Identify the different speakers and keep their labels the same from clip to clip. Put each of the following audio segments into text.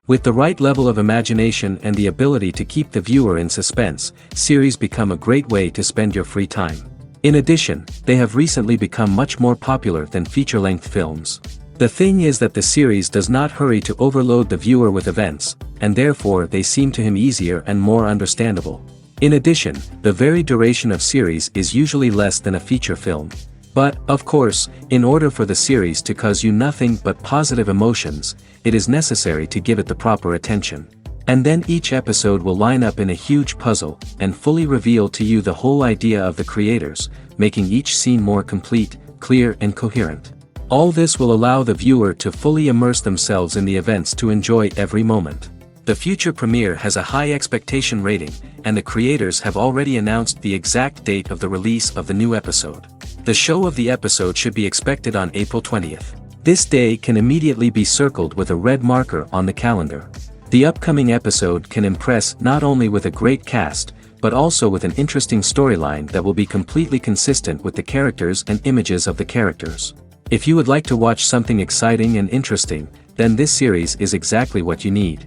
Speaker 1: With the right level of imagination and the ability to keep the viewer in suspense, series become a great way to spend your free time. In addition, they have recently become much more popular than feature-length films. The thing is that the series does not hurry to overload the viewer with events, and therefore they seem to him easier and more understandable. In addition, the very duration of series is usually less than a feature film. But, of course, in order for the series to cause you nothing but positive emotions, it is necessary to give it the proper attention. And then each episode will line up in a huge puzzle, and fully reveal to you the whole idea of the creators, making each scene more complete, clear and coherent. All this will allow the viewer to fully immerse themselves in the events to enjoy every moment. The future premiere has a high expectation rating, and the creators have already announced the exact date of the release of the new episode. The show of the episode should be expected on April 20th. This day can immediately be circled with a red marker on the calendar. The upcoming episode can impress not only with a great cast, but also with an interesting storyline that will be completely consistent with the characters and images of the characters. If you would like to watch something exciting and interesting, then this series is exactly what you need.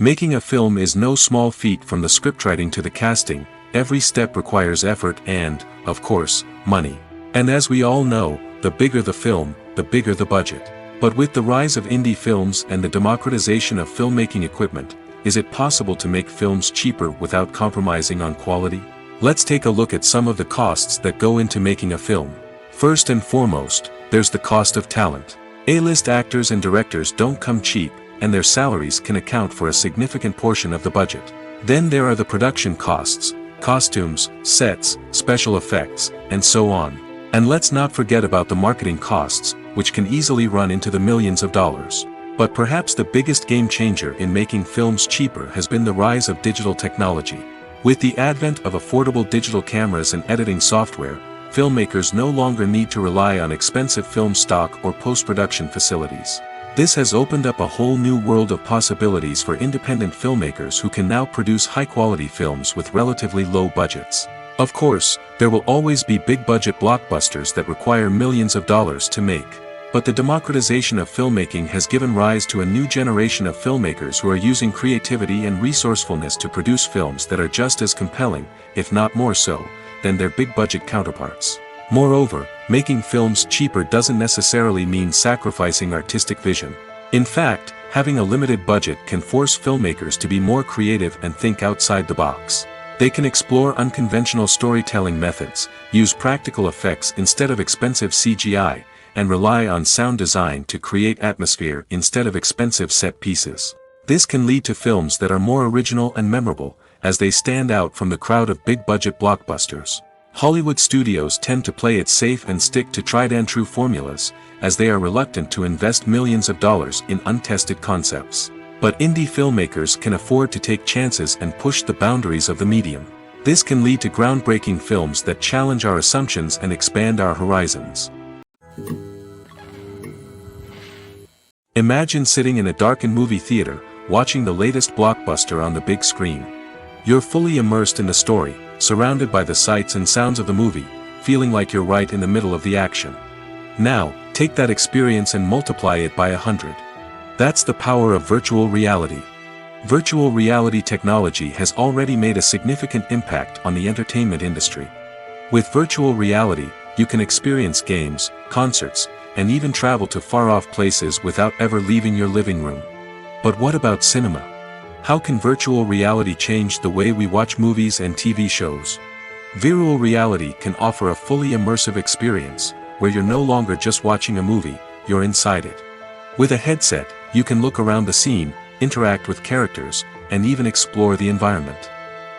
Speaker 1: Making a film is no small feat. From the scriptwriting to the casting, every step requires effort and, of course, money. And as we all know, the bigger the film, the bigger the budget. But with the rise of indie films and the democratization of filmmaking equipment, is it possible to make films cheaper without compromising on quality? Let's take a look at some of the costs that go into making a film. First and foremost, there's the cost of talent. A-list actors and directors don't come cheap, and their salaries can account for a significant portion of the budget. Then there are the production costs, costumes, sets, special effects, and so on. And let's not forget about the marketing costs, which can easily run into the millions of dollars. But perhaps the biggest game changer in making films cheaper has been the rise of digital technology. With the advent of affordable digital cameras and editing software, filmmakers no longer need to rely on expensive film stock or post-production facilities. This has opened up a whole new world of possibilities for independent filmmakers who can now produce high-quality films with relatively low budgets. Of course, there will always be big-budget blockbusters that require millions of dollars to make. But the democratization of filmmaking has given rise to a new generation of filmmakers who are using creativity and resourcefulness to produce films that are just as compelling, if not more so, than their big-budget counterparts. Moreover, making films cheaper doesn't necessarily mean sacrificing artistic vision. In fact, having a limited budget can force filmmakers to be more creative and think outside the box. They can explore unconventional storytelling methods, use practical effects instead of expensive CGI, and rely on sound design to create atmosphere instead of expensive set pieces. This can lead to films that are more original and memorable, as they stand out from the crowd of big-budget blockbusters. Hollywood studios tend to play it safe and stick to tried-and-true formulas, as they are reluctant to invest millions of dollars in untested concepts. But indie filmmakers can afford to take chances and push the boundaries of the medium. This can lead to groundbreaking films that challenge our assumptions and expand our horizons. Imagine sitting in a darkened movie theater, watching the latest blockbuster on the big screen. You're fully immersed in the story, surrounded by the sights and sounds of the movie, feeling like you're right in the middle of the action. Now, take that experience and multiply it by 100. That's the power of virtual reality. Virtual reality technology has already made a significant impact on the entertainment industry. With virtual reality, you can experience games, concerts, and even travel to far-off places without ever leaving your living room. But what about cinema? How can virtual reality change the way we watch movies and TV shows? Virtual reality can offer a fully immersive experience, where you're no longer just watching a movie, you're inside it. With a headset, you can look around the scene, interact with characters, and even explore the environment.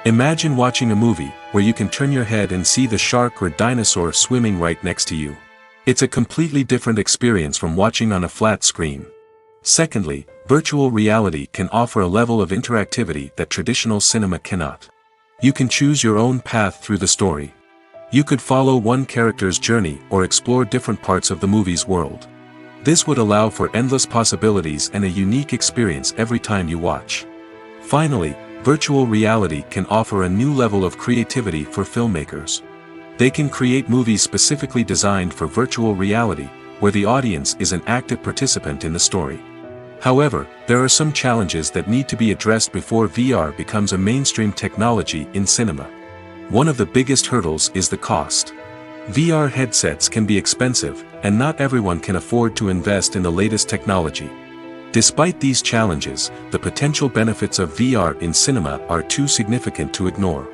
Speaker 1: Imagine watching a movie, where you can turn your head and see the shark or dinosaur swimming right next to you. It's a completely different experience from watching on a flat screen. Secondly, virtual reality can offer a level of interactivity that traditional cinema cannot. You can choose your own path through the story. You could follow one character's journey or explore different parts of the movie's world. This would allow for endless possibilities and a unique experience every time you watch. Finally, virtual reality can offer a new level of creativity for filmmakers. They can create movies specifically designed for virtual reality, where the audience is an active participant in the story. However, there are some challenges that need to be addressed before VR becomes a mainstream technology in cinema. One of the biggest hurdles is the cost. VR headsets can be expensive, and not everyone can afford to invest in the latest technology. Despite these challenges, the potential benefits of VR in cinema are too significant to ignore.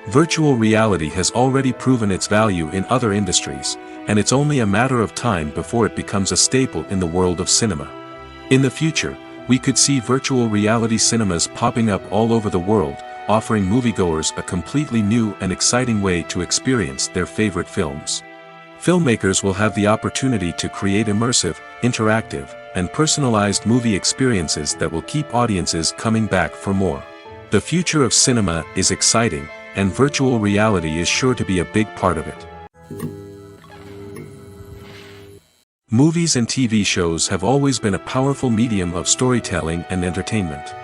Speaker 1: Virtual reality has already proven its value in other industries, and it's only a matter of time before it becomes a staple in the world of cinema. In the future, we could see virtual reality cinemas popping up all over the world, offering moviegoers a completely new and exciting way to experience their favorite films. Filmmakers will have the opportunity to create immersive, interactive, and personalized movie experiences that will keep audiences coming back for more. The future of cinema is exciting, and virtual reality is sure to be a big part of it. Movies and TV shows have always been a powerful medium of storytelling and entertainment.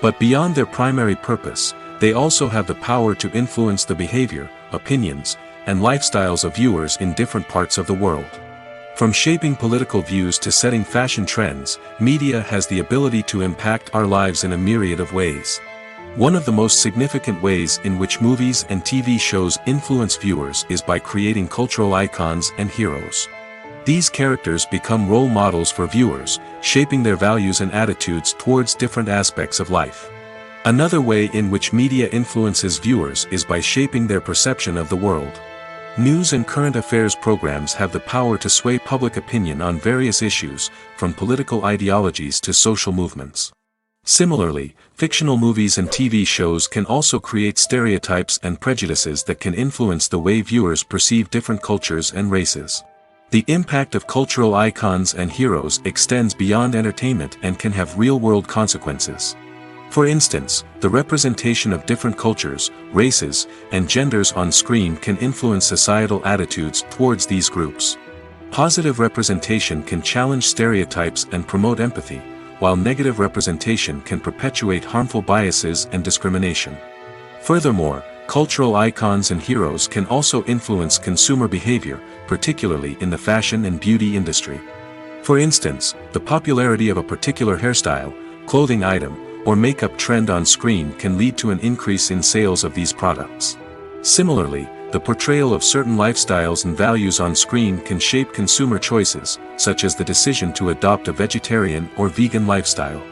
Speaker 1: But beyond their primary purpose, they also have the power to influence the behavior, opinions, and lifestyles of viewers in different parts of the world. From shaping political views to setting fashion trends, media has the ability to impact our lives in a myriad of ways. One of the most significant ways in which movies and TV shows influence viewers is by creating cultural icons and heroes. These characters become role models for viewers, shaping their values and attitudes towards different aspects of life. Another way in which media influences viewers is by shaping their perception of the world. News and current affairs programs have the power to sway public opinion on various issues, from political ideologies to social movements. Similarly, fictional movies and TV shows can also create stereotypes and prejudices that can influence the way viewers perceive different cultures and races. The impact of cultural icons and heroes extends beyond entertainment and can have real-world consequences. For instance, the representation of different cultures, races, and genders on screen can influence societal attitudes towards these groups. Positive representation can challenge stereotypes and promote empathy, while negative representation can perpetuate harmful biases and discrimination. Furthermore, cultural icons and heroes can also influence consumer behavior, particularly in the fashion and beauty industry. For instance, the popularity of a particular hairstyle, clothing item, or makeup trend on screen can lead to an increase in sales of these products. Similarly, the portrayal of certain lifestyles and values on screen can shape consumer choices, such as the decision to adopt a vegetarian or vegan lifestyle.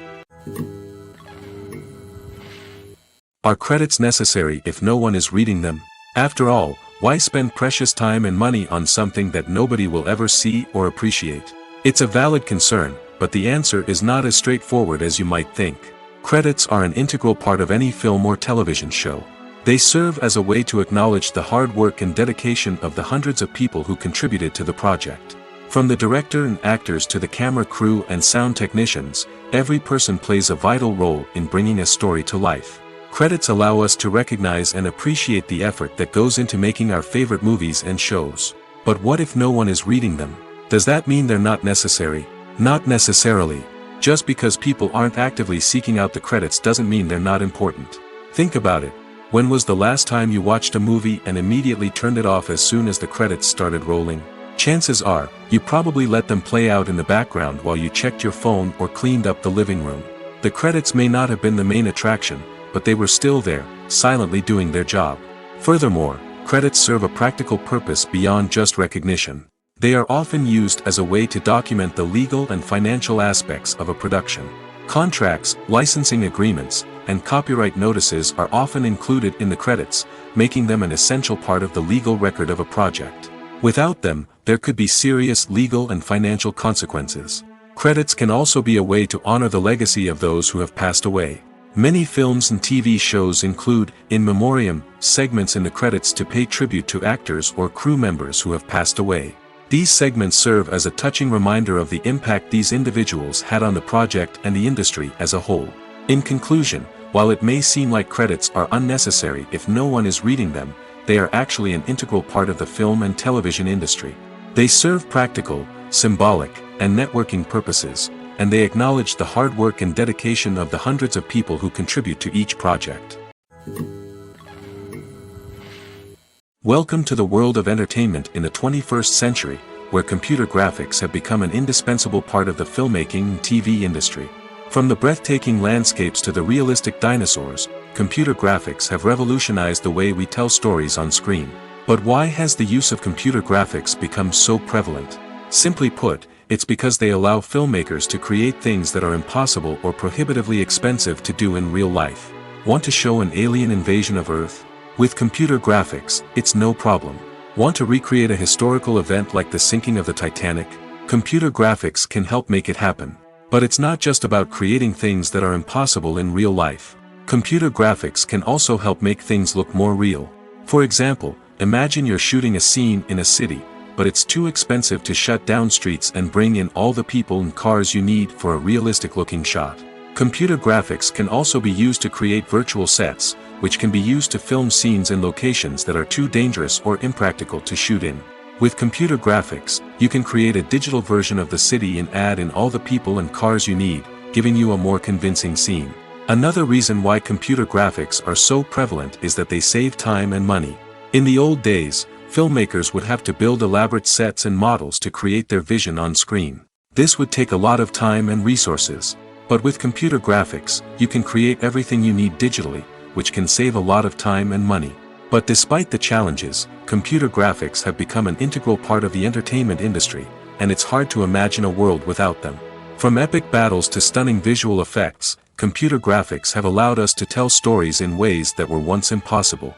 Speaker 1: Are credits necessary if no one is reading them? After all, why spend precious time and money on something that nobody will ever see or appreciate? It's a valid concern, but the answer is not as straightforward as you might think. Credits are an integral part of any film or television show. They serve as a way to acknowledge the hard work and dedication of the hundreds of people who contributed to the project. From the director and actors to the camera crew and sound technicians, every person plays a vital role in bringing a story to life. Credits allow us to recognize and appreciate the effort that goes into making our favorite movies and shows. But what if no one is reading them? Does that mean they're not necessary? Not necessarily. Just because people aren't actively seeking out the credits doesn't mean they're not important. Think about it. When was the last time you watched a movie and immediately turned it off as soon as the credits started rolling? Chances are, you probably let them play out in the background while you checked your phone or cleaned up the living room. The credits may not have been the main attraction, but they were still there, silently doing their job. Furthermore, credits serve a practical purpose beyond just recognition. They are often used as a way to document the legal and financial aspects of a production. Contracts, licensing agreements, and copyright notices are often included in the credits, making them an essential part of the legal record of a project. Without them, there could be serious legal and financial consequences. Credits can also be a way to honor the legacy of those who have passed away. Many films and TV shows include, in memoriam, segments in the credits to pay tribute to actors or crew members who have passed away. These segments serve as a touching reminder of the impact these individuals had on the project and the industry as a whole. In conclusion, while it may seem like credits are unnecessary if no one is reading them, they are actually an integral part of the film and television industry. They serve practical, symbolic, and networking purposes, and they acknowledge the hard work and dedication of the hundreds of people who contribute to each project. Welcome to the world of entertainment in the 21st century, where computer graphics have become an indispensable part of the filmmaking and TV industry. From the breathtaking landscapes to the realistic dinosaurs, computer graphics have revolutionized the way we tell stories on screen. But why has the use of computer graphics become so prevalent? Simply put, it's because they allow filmmakers to create things that are impossible or prohibitively expensive to do in real life. Want to show an alien invasion of Earth? With computer graphics, it's no problem. Want to recreate a historical event like the sinking of the Titanic? Computer graphics can help make it happen. But it's not just about creating things that are impossible in real life. Computer graphics can also help make things look more real. For example, imagine you're shooting a scene in a city, but it's too expensive to shut down streets and bring in all the people and cars you need for a realistic-looking shot. Computer graphics can also be used to create virtual sets, which can be used to film scenes in locations that are too dangerous or impractical to shoot in. With computer graphics, you can create a digital version of the city and add in all the people and cars you need, giving you a more convincing scene. Another reason why computer graphics are so prevalent is that they save time and money. In the old days, filmmakers would have to build elaborate sets and models to create their vision on screen. This would take a lot of time and resources. But with computer graphics, you can create everything you need digitally, which can save a lot of time and money. But despite the challenges, computer graphics have become an integral part of the entertainment industry, and it's hard to imagine a world without them. From epic battles to stunning visual effects, computer graphics have allowed us to tell stories in ways that were once impossible.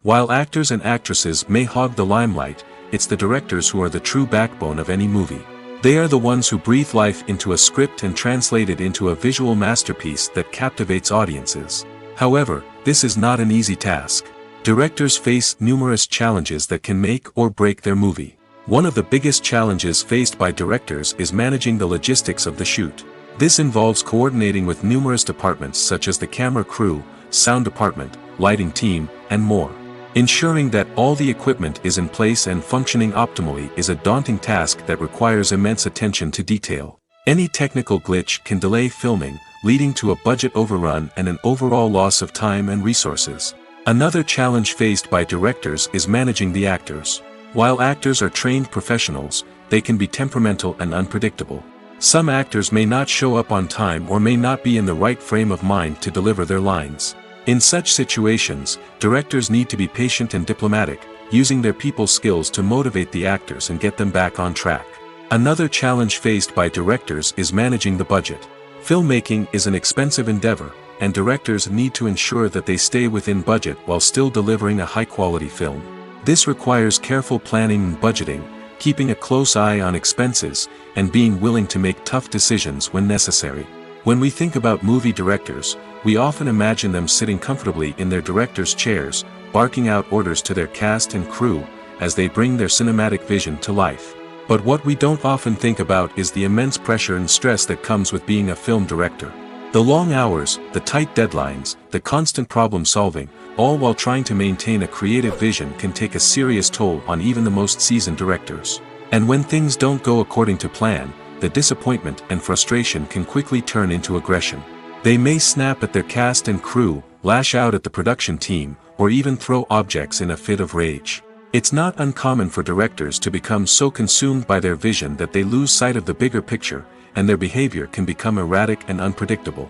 Speaker 1: While actors and actresses may hog the limelight, it's the directors who are the true backbone of any movie. They are the ones who breathe life into a script and translate it into a visual masterpiece that captivates audiences. However, this is not an easy task. Directors face numerous challenges that can make or break their movie. One of the biggest challenges faced by directors is managing the logistics of the shoot. This involves coordinating with numerous departments such as the camera crew, sound department, lighting team, and more. Ensuring that all the equipment is in place and functioning optimally is a daunting task that requires immense attention to detail. Any technical glitch can delay filming, leading to a budget overrun and an overall loss of time and resources. Another challenge faced by directors is managing the actors. While actors are trained professionals, they can be temperamental and unpredictable. Some actors may not show up on time or may not be in the right frame of mind to deliver their lines. In such situations, directors need to be patient and diplomatic, using their people skills to motivate the actors and get them back on track. Another challenge faced by directors is managing the budget. Filmmaking is an expensive endeavor, and directors need to ensure that they stay within budget while still delivering a high-quality film. This requires careful planning and budgeting, keeping a close eye on expenses, and being willing to make tough decisions when necessary. When we think about movie directors, we often imagine them sitting comfortably in their director's chairs, barking out orders to their cast and crew, as they bring their cinematic vision to life. But what we don't often think about is the immense pressure and stress that comes with being a film director. The long hours, the tight deadlines, the constant problem solving, all while trying to maintain a creative vision can take a serious toll on even the most seasoned directors. And when things don't go according to plan, the disappointment and frustration can quickly turn into aggression. They may snap at their cast and crew, lash out at the production team, or even throw objects in a fit of rage. It's not uncommon for directors to become so consumed by their vision that they lose sight of the bigger picture, and their behavior can become erratic and unpredictable.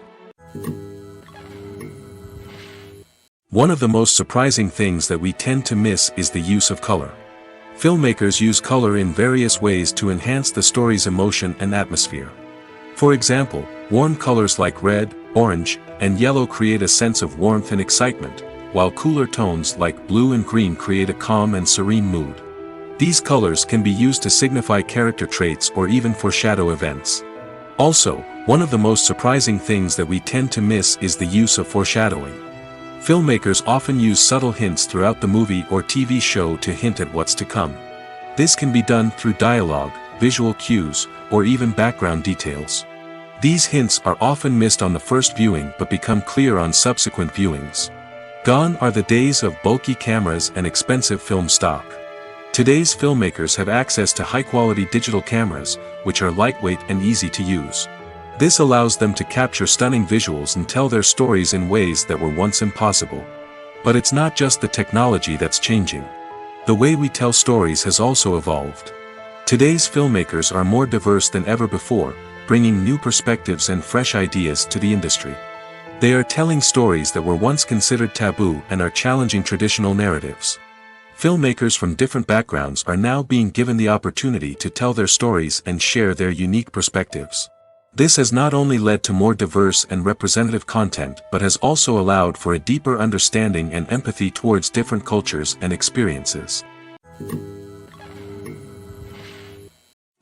Speaker 1: One of the most surprising things that we tend to miss is the use of color. Filmmakers use color in various ways to enhance the story's emotion and atmosphere. For example, warm colors like red, orange, and yellow create a sense of warmth and excitement, while cooler tones like blue and green create a calm and serene mood. These colors can be used to signify character traits or even foreshadow events. Also, one of the most surprising things that we tend to miss is the use of foreshadowing. Filmmakers often use subtle hints throughout the movie or TV show to hint at what's to come. This can be done through dialogue, visual cues, or even background details. These hints are often missed on the first viewing but become clear on subsequent viewings. Gone are the days of bulky cameras and expensive film stock. Today's filmmakers have access to high-quality digital cameras, which are lightweight and easy to use. This allows them to capture stunning visuals and tell their stories in ways that were once impossible. But it's not just the technology that's changing. the way we tell stories has also evolved. Today's filmmakers are more diverse than ever before, bringing new perspectives and fresh ideas to the industry. They are telling stories that were once considered taboo and are challenging traditional narratives. Filmmakers from different backgrounds are now being given the opportunity to tell their stories and share their unique perspectives. This has not only led to more diverse and representative content but has also allowed for a deeper understanding and empathy towards different cultures and experiences.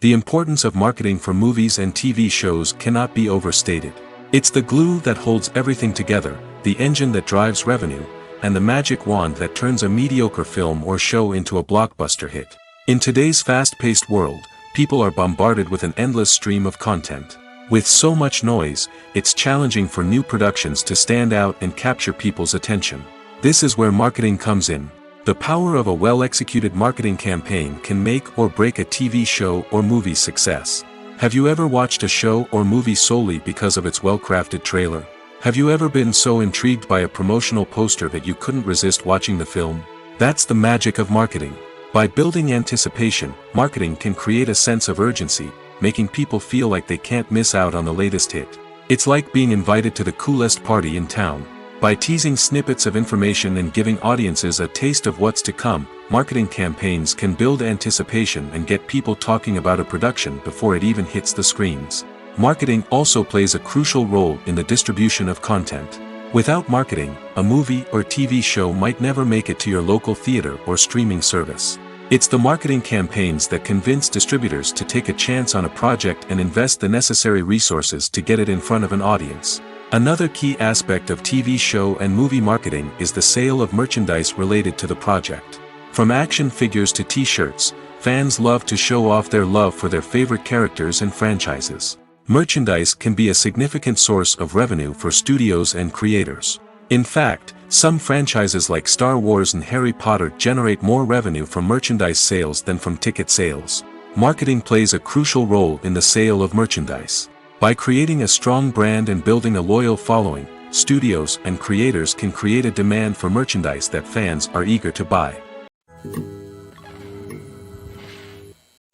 Speaker 1: The importance of marketing for movies and TV shows cannot be overstated. It's the glue that holds everything together, the engine that drives revenue, and the magic wand that turns a mediocre film or show into a blockbuster hit. In today's fast-paced world, people are bombarded with an endless stream of content. With so much noise, it's challenging for new productions to stand out and capture people's attention. This is where marketing comes in. The power of a well-executed marketing campaign can make or break a TV show or movie's success. Have you ever watched a show or movie solely because of its well-crafted trailer? Have you ever been so intrigued by a promotional poster that you couldn't resist watching the film? That's the magic of marketing. By building anticipation, marketing can create a sense of urgency, making people feel like they can't miss out on the latest hit. It's like being invited to the coolest party in town. By teasing snippets of information and giving audiences a taste of what's to come, marketing campaigns can build anticipation and get people talking about a production before it even hits the screens. Marketing also plays a crucial role in the distribution of content. Without marketing, a movie or TV show might never make it to your local theater or streaming service. It's the marketing campaigns that convince distributors to take a chance on a project and invest the necessary resources to get it in front of an audience. Another key aspect of TV show and movie marketing is the sale of merchandise related to the project. From action figures to t-shirts, fans love to show off their love for their favorite characters and franchises. Merchandise can be a significant source of revenue for studios and creators. In fact, some franchises like Star Wars and Harry Potter generate more revenue from merchandise sales than from ticket sales. Marketing plays a crucial role in the sale of merchandise. By creating a strong brand and building a loyal following, studios and creators can create a demand for merchandise that fans are eager to buy.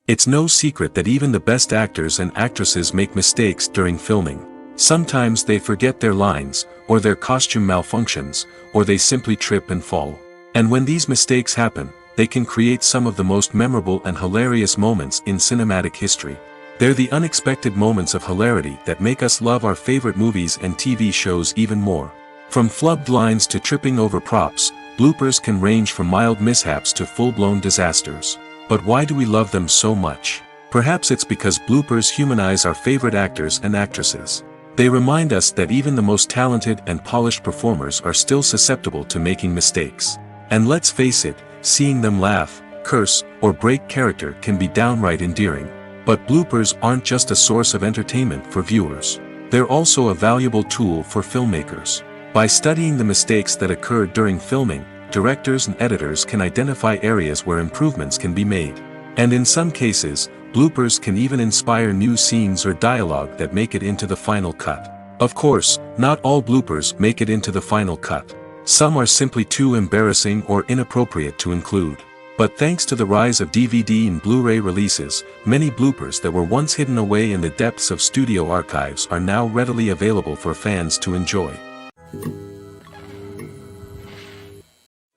Speaker 1: It's no secret that even the best actors and actresses make mistakes during filming. Sometimes they forget their lines, or their costume malfunctions, or they simply trip and fall. And when these mistakes happen, they can create some of the most memorable and hilarious moments in cinematic history. They're the unexpected moments of hilarity that make us love our favorite movies and TV shows even more. From flubbed lines to tripping over props, bloopers can range from mild mishaps to full-blown disasters. But why do we love them so much? Perhaps it's because bloopers humanize our favorite actors and actresses. They remind us that even the most talented and polished performers are still susceptible to making mistakes. And let's face it, seeing them laugh, curse, or break character can be downright endearing. But bloopers aren't just a source of entertainment for viewers. They're also a valuable tool for filmmakers. By studying the mistakes that occurred during filming, directors and editors can identify areas where improvements can be made. And in some cases, bloopers can even inspire new scenes or dialogue that make it into the final cut. Of course, not all bloopers make it into the final cut. Some are simply too embarrassing or inappropriate to include. But thanks to the rise of DVD and Blu-ray releases, many bloopers that were once hidden away in the depths of studio archives are now readily available for fans to enjoy.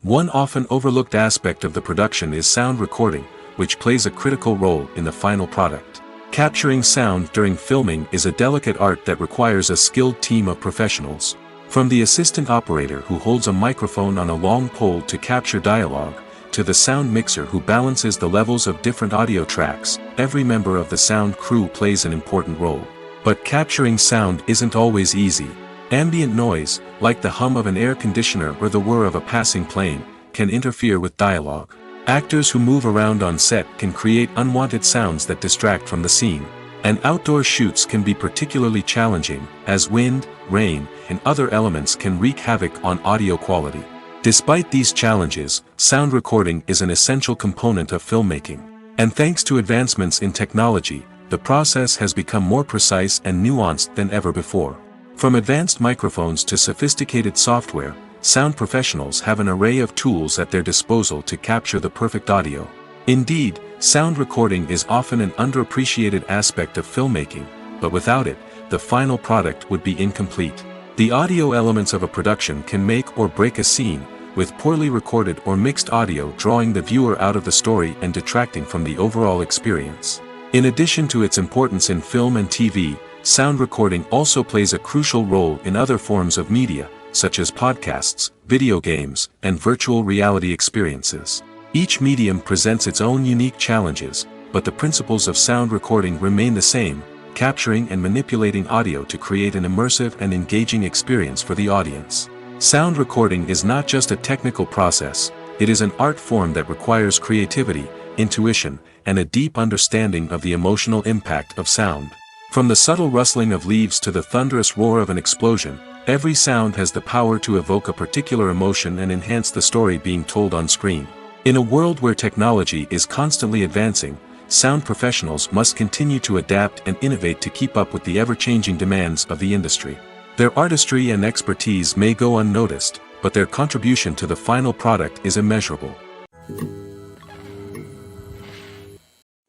Speaker 1: One often overlooked aspect of the production is sound recording, which plays a critical role in the final product. Capturing sound during filming is a delicate art that requires a skilled team of professionals. From the assistant operator who holds a microphone on a long pole to capture dialogue, to the sound mixer who balances the levels of different audio tracks, every member of the sound crew plays an important role. But capturing sound isn't always easy. Ambient noise, like the hum of an air conditioner or the whir of a passing plane, can interfere with dialogue. Actors who move around on set can create unwanted sounds that distract from the scene. And outdoor shoots can be particularly challenging, as wind, rain, and other elements can wreak havoc on audio quality. Despite these challenges, sound recording is an essential component of filmmaking. And thanks to advancements in technology, the process has become more precise and nuanced than ever before. From advanced microphones to sophisticated software, sound professionals have an array of tools at their disposal to capture the perfect audio. Indeed, sound recording is often an underappreciated aspect of filmmaking, but without it, the final product would be incomplete. The audio elements of a production can make or break a scene, with poorly recorded or mixed audio drawing the viewer out of the story and detracting from the overall experience. In addition to its importance in film and TV, sound recording also plays a crucial role in other forms of media, such as podcasts, video games, and virtual reality experiences. Each medium presents its own unique challenges, but the principles of sound recording remain the same, capturing and manipulating audio to create an immersive and engaging experience for the audience. Sound recording is not just a technical process, it is an art form that requires creativity, intuition, and a deep understanding of the emotional impact of sound. From the subtle rustling of leaves to the thunderous roar of an explosion, every sound has the power to evoke a particular emotion and enhance the story being told on screen. In a world where technology is constantly advancing, sound professionals must continue to adapt and innovate to keep up with the ever-changing demands of the industry. Their artistry and expertise may go unnoticed, but their contribution to the final product is immeasurable.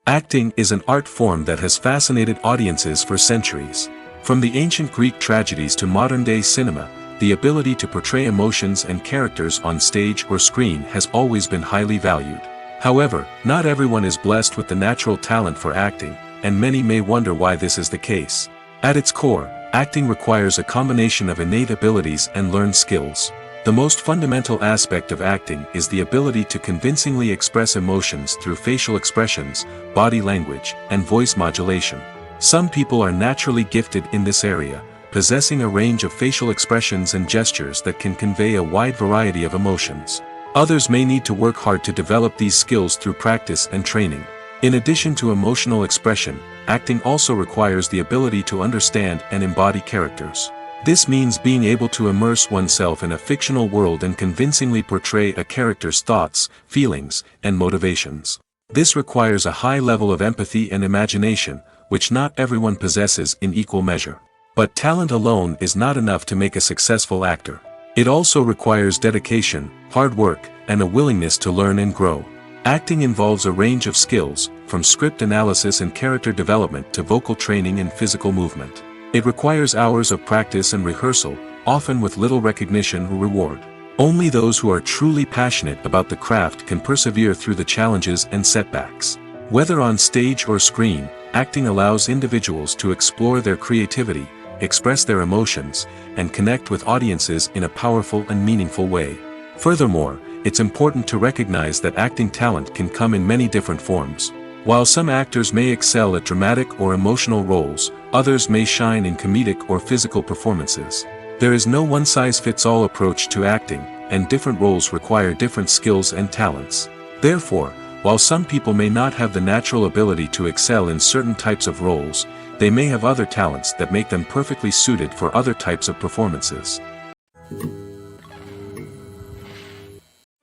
Speaker 1: Acting is an art form that has fascinated audiences for centuries. From the ancient Greek tragedies to modern-day cinema, the ability to portray emotions and characters on stage or screen has always been highly valued. However, not everyone is blessed with the natural talent for acting, and many may wonder why this is the case. At its core, acting requires a combination of innate abilities and learned skills. The most fundamental aspect of acting is the ability to convincingly express emotions through facial expressions, body language, and voice modulation. Some people are naturally gifted in this area, possessing a range of facial expressions and gestures that can convey a wide variety of emotions. Others may need to work hard to develop these skills through practice and training. In addition to emotional expression, acting also requires the ability to understand and embody characters. This means being able to immerse oneself in a fictional world and convincingly portray a character's thoughts, feelings, and motivations. This requires a high level of empathy and imagination, which not everyone possesses in equal measure. But talent alone is not enough to make a successful actor. It also requires dedication, hard work, and a willingness to learn and grow. Acting involves a range of skills, from script analysis and character development to vocal training and physical movement. It requires hours of practice and rehearsal, often with little recognition or reward. Only those who are truly passionate about the craft can persevere through the challenges and setbacks. Whether on stage or screen, acting allows individuals to explore their creativity, express their emotions, and connect with audiences in a powerful and meaningful way. Furthermore, it's important to recognize that acting talent can come in many different forms. While some actors may excel at dramatic or emotional roles, others may shine in comedic or physical performances. There is no one-size-fits-all approach to acting, and different roles require different skills and talents. Therefore, while some people may not have the natural ability to excel in certain types of roles, they may have other talents that make them perfectly suited for other types of performances.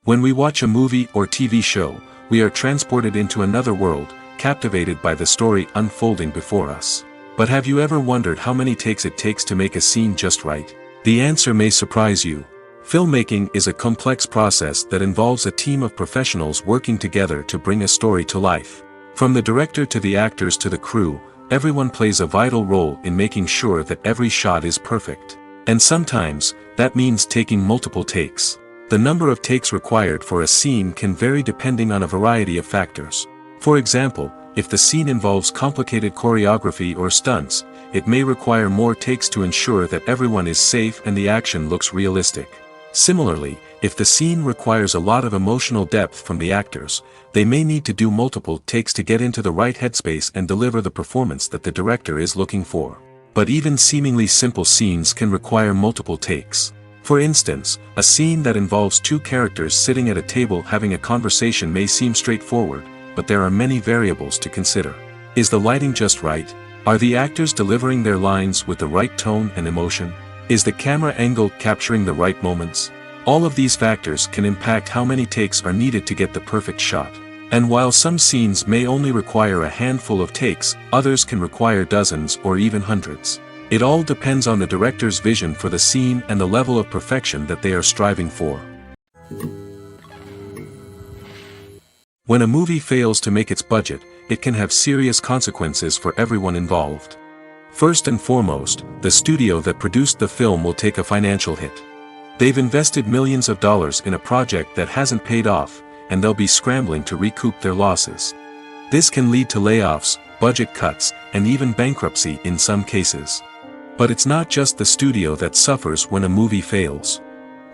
Speaker 1: When we watch a movie or TV show, we are transported into another world, captivated by the story unfolding before us. But have you ever wondered how many takes it takes to make a scene just right? The answer may surprise you. Filmmaking is a complex process that involves a team of professionals working together to bring a story to life. From the director to the actors to the crew, everyone plays a vital role in making sure that every shot is perfect. And sometimes, that means taking multiple takes. The number of takes required for a scene can vary depending on a variety of factors. For example, if the scene involves complicated choreography or stunts, it may require more takes to ensure that everyone is safe and the action looks realistic. Similarly, if the scene requires a lot of emotional depth from the actors, they may need to do multiple takes to get into the right headspace and deliver the performance that the director is looking for. But even seemingly simple scenes can require multiple takes. For instance, a scene that involves two characters sitting at a table having a conversation may seem straightforward, but there are many variables to consider. Is the lighting just right? Are the actors delivering their lines with the right tone and emotion? Is the camera angle capturing the right moments? All of these factors can impact how many takes are needed to get the perfect shot. And while some scenes may only require a handful of takes, others can require dozens or even hundreds. It all depends on the director's vision for the scene and the level of perfection that they are striving for. When a movie fails to make its budget, it can have serious consequences for everyone involved. First and foremost, the studio that produced the film will take a financial hit. They've invested millions of dollars in a project that hasn't paid off, and they'll be scrambling to recoup their losses. This can lead to layoffs, budget cuts, and even bankruptcy in some cases. But it's not just the studio that suffers when a movie fails.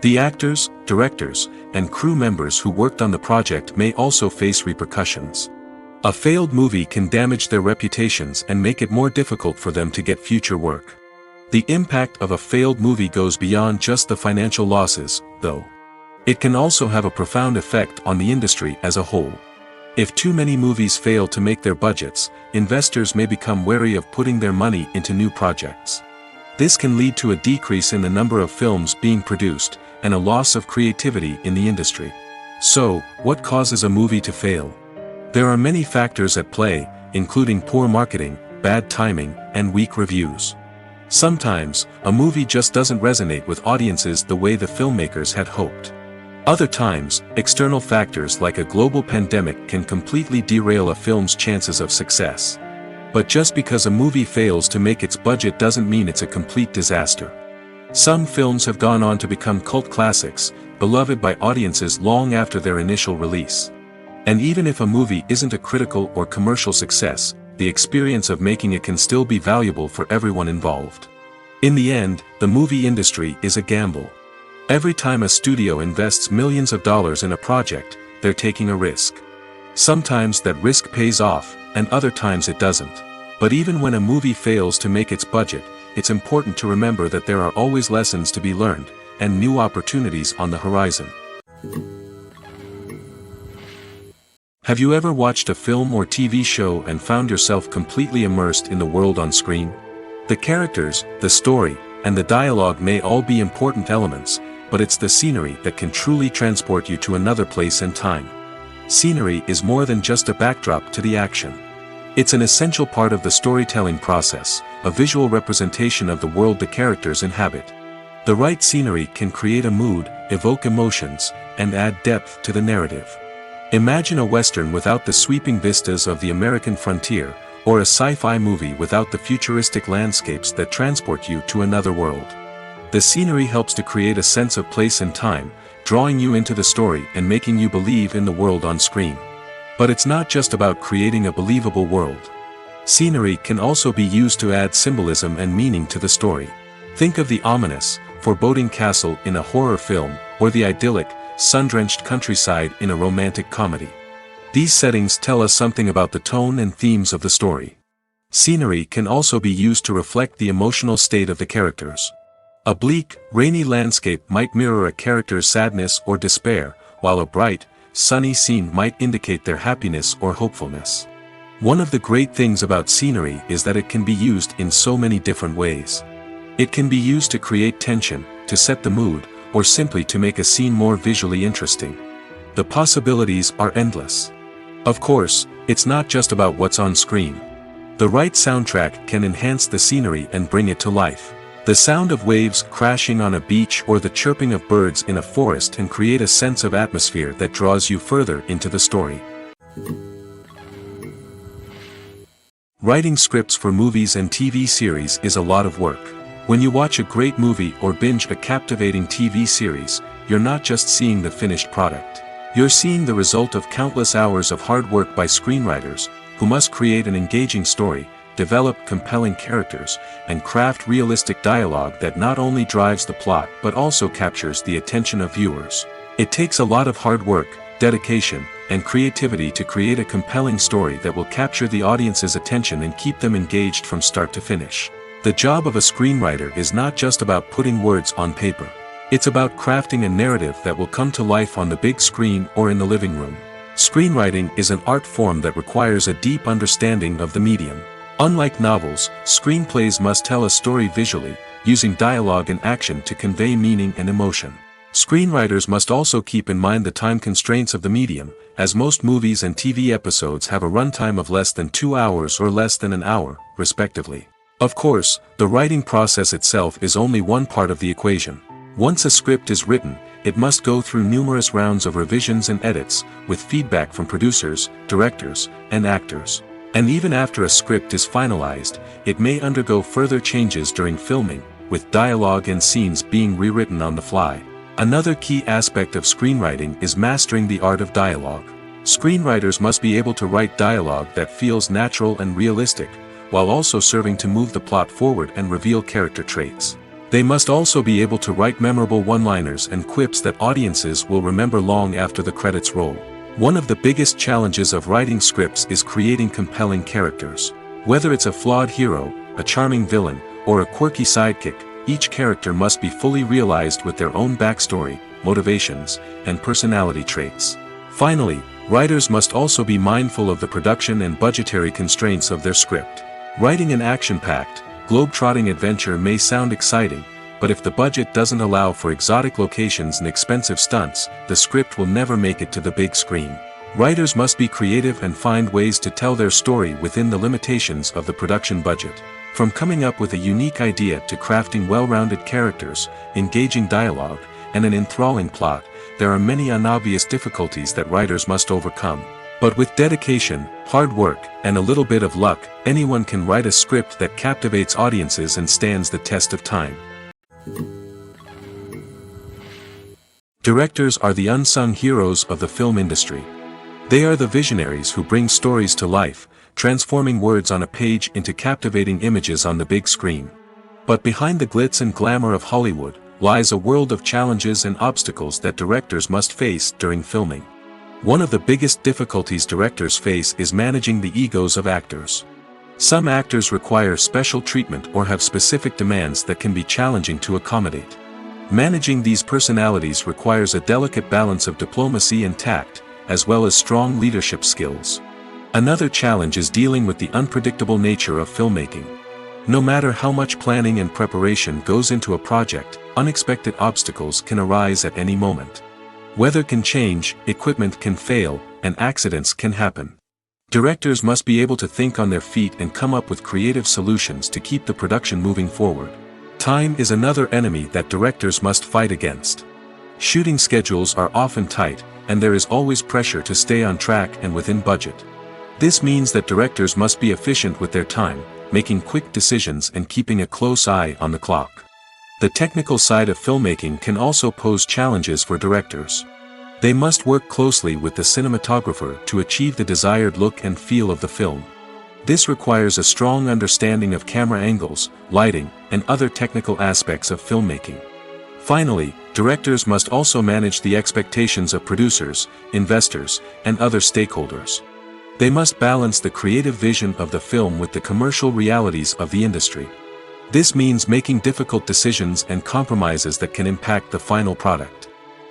Speaker 1: The actors, directors, and crew members who worked on the project may also face repercussions. A failed movie can damage their reputations and make it more difficult for them to get future work. The impact of a failed movie goes beyond just the financial losses, though. It can also have a profound effect on the industry as a whole. If too many movies fail to make their budgets, investors may become wary of putting their money into new projects. This can lead to a decrease in the number of films being produced, and a loss of creativity in the industry. So, what causes a movie to fail? There are many factors at play, including poor marketing, bad timing, and weak reviews. Sometimes, a movie just doesn't resonate with audiences the way the filmmakers had hoped. Other times, external factors like a global pandemic can completely derail a film's chances of success. But just because a movie fails to make its budget doesn't mean it's a complete disaster. Some films have gone on to become cult classics, beloved by audiences long after their initial release. And even if a movie isn't a critical or commercial success, the experience of making it can still be valuable for everyone involved. In the end, the movie industry is a gamble. Every time a studio invests millions of dollars in a project, they're taking a risk. Sometimes that risk pays off, and other times it doesn't. But even when a movie fails to make its budget, it's important to remember that there are always lessons to be learned, and new opportunities on the horizon. Have you ever watched a film or TV show and found yourself completely immersed in the world on screen? The characters, the story, and the dialogue may all be important elements, but it's the scenery that can truly transport you to another place and time. Scenery is more than just a backdrop to the action. It's an essential part of the storytelling process, a visual representation of the world the characters inhabit. The right scenery can create a mood, evoke emotions, and add depth to the narrative. Imagine a Western without the sweeping vistas of the American frontier, or a sci-fi movie without the futuristic landscapes that transport you to another world. The scenery helps to create a sense of place and time, drawing you into the story and making you believe in the world on screen. But it's not just about creating a believable world. Scenery can also be used to add symbolism and meaning to the story. Think of the ominous, foreboding castle in a horror film, or the idyllic, sun-drenched countryside in a romantic comedy. These settings tell us something about the tone and themes of the story. Scenery can also be used to reflect the emotional state of the characters. A bleak, rainy landscape might mirror a character's sadness or despair, while a bright, sunny scene might indicate their happiness or hopefulness. One of the great things about scenery is that it can be used in so many different ways. It can be used to create tension, to set the mood, or simply to make a scene more visually interesting. The possibilities are endless. Of course, it's not just about what's on screen. The right soundtrack can enhance the scenery and bring it to life. The sound of waves crashing on a beach or the chirping of birds in a forest can create a sense of atmosphere that draws you further into the story. Writing scripts for movies and TV series is a lot of work. When you watch a great movie or binge a captivating TV series, you're not just seeing the finished product. You're seeing the result of countless hours of hard work by screenwriters, who must create an engaging story, develop compelling characters, and craft realistic dialogue that not only drives the plot but also captures the attention of viewers. It takes a lot of hard work, dedication, and creativity to create a compelling story that will capture the audience's attention and keep them engaged from start to finish. The job of a screenwriter is not just about putting words on paper. It's about crafting a narrative that will come to life on the big screen or in the living room. Screenwriting is an art form that requires a deep understanding of the medium. Unlike novels, screenplays must tell a story visually, using dialogue and action to convey meaning and emotion. Screenwriters must also keep in mind the time constraints of the medium, as most movies and TV episodes have a runtime of less than 2 hours or less than an hour, respectively. Of course, the writing process itself is only one part of the equation. Once a script is written, it must go through numerous rounds of revisions and edits, with feedback from producers, directors, and actors. And even after a script is finalized, it may undergo further changes during filming, with dialogue and scenes being rewritten on the fly. Another key aspect of screenwriting is mastering the art of dialogue. Screenwriters must be able to write dialogue that feels natural and realistic, while also serving to move the plot forward and reveal character traits. They must also be able to write memorable one-liners and quips that audiences will remember long after the credits roll. One of the biggest challenges of writing scripts is creating compelling characters. Whether it's a flawed hero, a charming villain, or a quirky sidekick, each character must be fully realized with their own backstory, motivations, and personality traits. Finally, writers must also be mindful of the production and budgetary constraints of their script. Writing an action-packed, globe-trotting adventure may sound exciting, but if the budget doesn't allow for exotic locations and expensive stunts, the script will never make it to the big screen. Writers must be creative and find ways to tell their story within the limitations of the production budget. From coming up with a unique idea to crafting well-rounded characters, engaging dialogue, and an enthralling plot, there are many unobvious difficulties that writers must overcome. But with dedication, hard work, and a little bit of luck, anyone can write a script that captivates audiences and stands the test of time. Directors are the unsung heroes of the film industry. They are the visionaries who bring stories to life, transforming words on a page into captivating images on the big screen. But behind the glitz and glamour of Hollywood, lies a world of challenges and obstacles that directors must face during filming. One of the biggest difficulties directors face is managing the egos of actors. Some actors require special treatment or have specific demands that can be challenging to accommodate. Managing these personalities requires a delicate balance of diplomacy and tact, as well as strong leadership skills. Another challenge is dealing with the unpredictable nature of filmmaking. No matter how much planning and preparation goes into a project, unexpected obstacles can arise at any moment. Weather can change, equipment can fail, and accidents can happen. Directors must be able to think on their feet and come up with creative solutions to keep the production moving forward. Time is another enemy that directors must fight against. Shooting schedules are often tight, and there is always pressure to stay on track and within budget. This means that directors must be efficient with their time, making quick decisions and keeping a close eye on the clock. The technical side of filmmaking can also pose challenges for directors. They must work closely with the cinematographer to achieve the desired look and feel of the film. This requires a strong understanding of camera angles, lighting, and other technical aspects of filmmaking. Finally, directors must also manage the expectations of producers, investors, and other stakeholders. They must balance the creative vision of the film with the commercial realities of the industry. This means making difficult decisions and compromises that can impact the final product.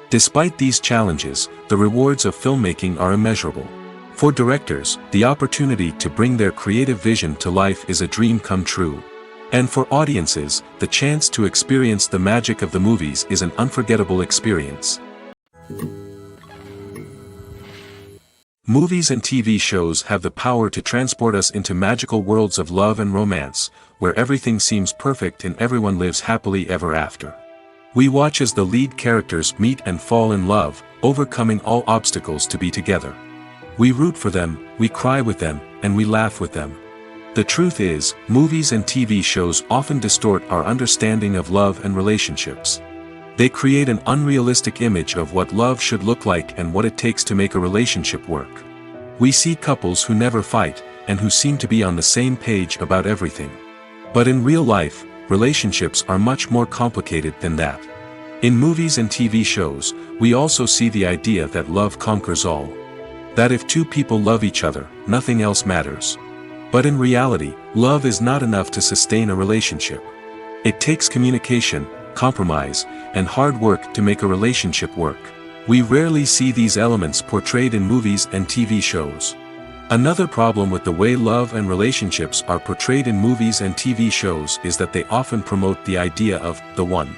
Speaker 1: Despite these challenges, the rewards of filmmaking are immeasurable. For directors, the opportunity to bring their creative vision to life is a dream come true. And for audiences, the chance to experience the magic of the movies is an unforgettable experience. Movies and TV shows have the power to transport us into magical worlds of love and romance, where everything seems perfect and everyone lives happily ever after. We watch as the lead characters meet and fall in love, overcoming all obstacles to be together. We root for them, we cry with them, and we laugh with them. The truth is, movies and TV shows often distort our understanding of love and relationships. They create an unrealistic image of what love should look like and what it takes to make a relationship work. We see couples who never fight, and who seem to be on the same page about everything. But in real life, relationships are much more complicated than that. In movies and TV shows, we also see the idea that love conquers all. That if two people love each other, nothing else matters. But in reality, love is not enough to sustain a relationship. It takes communication, compromise, and hard work to make a relationship work. We rarely see these elements portrayed in movies and TV shows. Another problem with the way love and relationships are portrayed in movies and TV shows is that they often promote the idea of the one.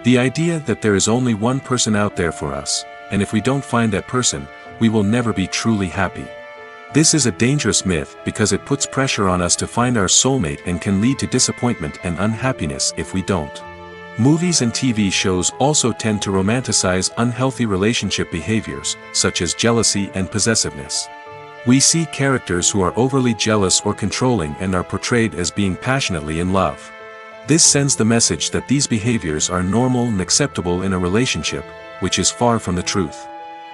Speaker 1: The idea that there is only one person out there for us, and if we don't find that person, we will never be truly happy. This is a dangerous myth because it puts pressure on us to find our soulmate and can lead to disappointment and unhappiness if we don't. Movies and TV shows also tend to romanticize unhealthy relationship behaviors, such as jealousy and possessiveness. We see characters who are overly jealous or controlling and are portrayed as being passionately in love. This sends the message that these behaviors are normal and acceptable in a relationship, which is far from the truth.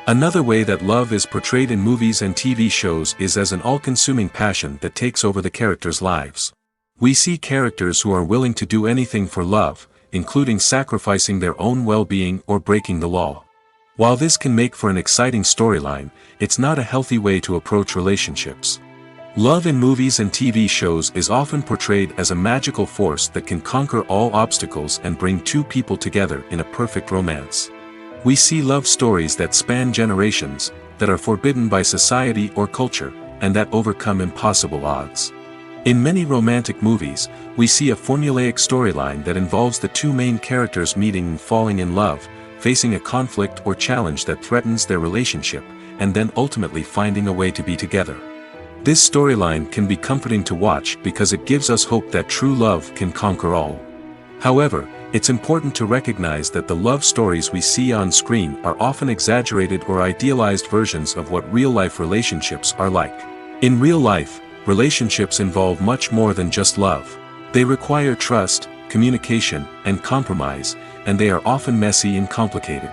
Speaker 1: Another way that love is portrayed in movies and TV shows is as an all-consuming passion that takes over the characters' lives. We see characters who are willing to do anything for love, including sacrificing their own well-being or breaking the law. While this can make for an exciting storyline, it's not a healthy way to approach relationships. Love in movies and TV shows is often portrayed as a magical force that can conquer all obstacles and bring two people together in a perfect romance. We see love stories that span generations, that are forbidden by society or culture, and that overcome impossible odds. In many romantic movies, we see a formulaic storyline that involves the two main characters meeting and falling in love, facing a conflict or challenge that threatens their relationship, and then ultimately finding a way to be together. This storyline can be comforting to watch because it gives us hope that true love can conquer all. However, it's important to recognize that the love stories we see on screen are often exaggerated or idealized versions of what real-life relationships are like. In real life, relationships involve much more than just love. They require trust, communication, and compromise, and they are often messy and complicated.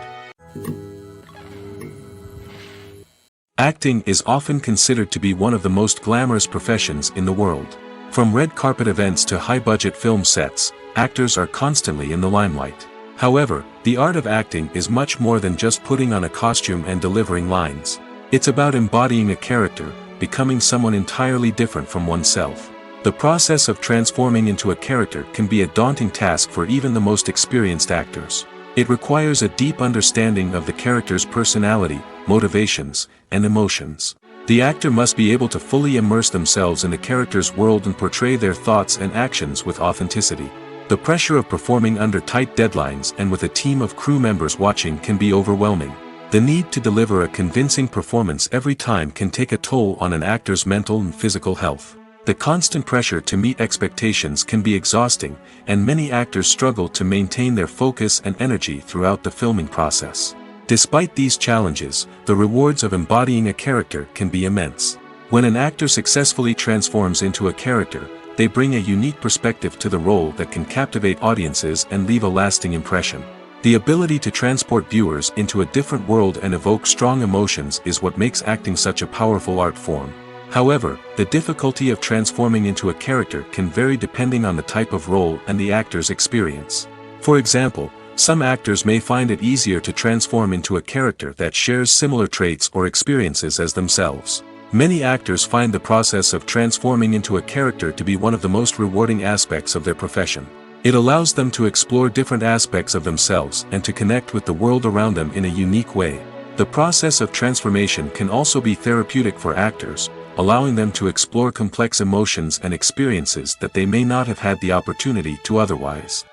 Speaker 1: Acting is often considered to be one of the most glamorous professions in the world. From red carpet events to high-budget film sets, actors are constantly in the limelight. However, the art of acting is much more than just putting on a costume and delivering lines. It's about embodying a character, becoming someone entirely different from oneself. The process of transforming into a character can be a daunting task for even the most experienced actors. It requires a deep understanding of the character's personality, motivations, and emotions. The actor must be able to fully immerse themselves in the character's world and portray their thoughts and actions with authenticity. The pressure of performing under tight deadlines and with a team of crew members watching can be overwhelming. The need to deliver a convincing performance every time can take a toll on an actor's mental and physical health. The constant pressure to meet expectations can be exhausting, and many actors struggle to maintain their focus and energy throughout the filming process. Despite these challenges, the rewards of embodying a character can be immense. When an actor successfully transforms into a character, they bring a unique perspective to the role that can captivate audiences and leave a lasting impression. The ability to transport viewers into a different world and evoke strong emotions is what makes acting such a powerful art form. However, the difficulty of transforming into a character can vary depending on the type of role and the actor's experience. For example, some actors may find it easier to transform into a character that shares similar traits or experiences as themselves. Many actors find the process of transforming into a character to be one of the most rewarding aspects of their profession. It allows them to explore different aspects of themselves and to connect with the world around them in a unique way. The process of transformation can also be therapeutic for actors, allowing them to explore complex emotions and experiences that they may not have had the opportunity to otherwise.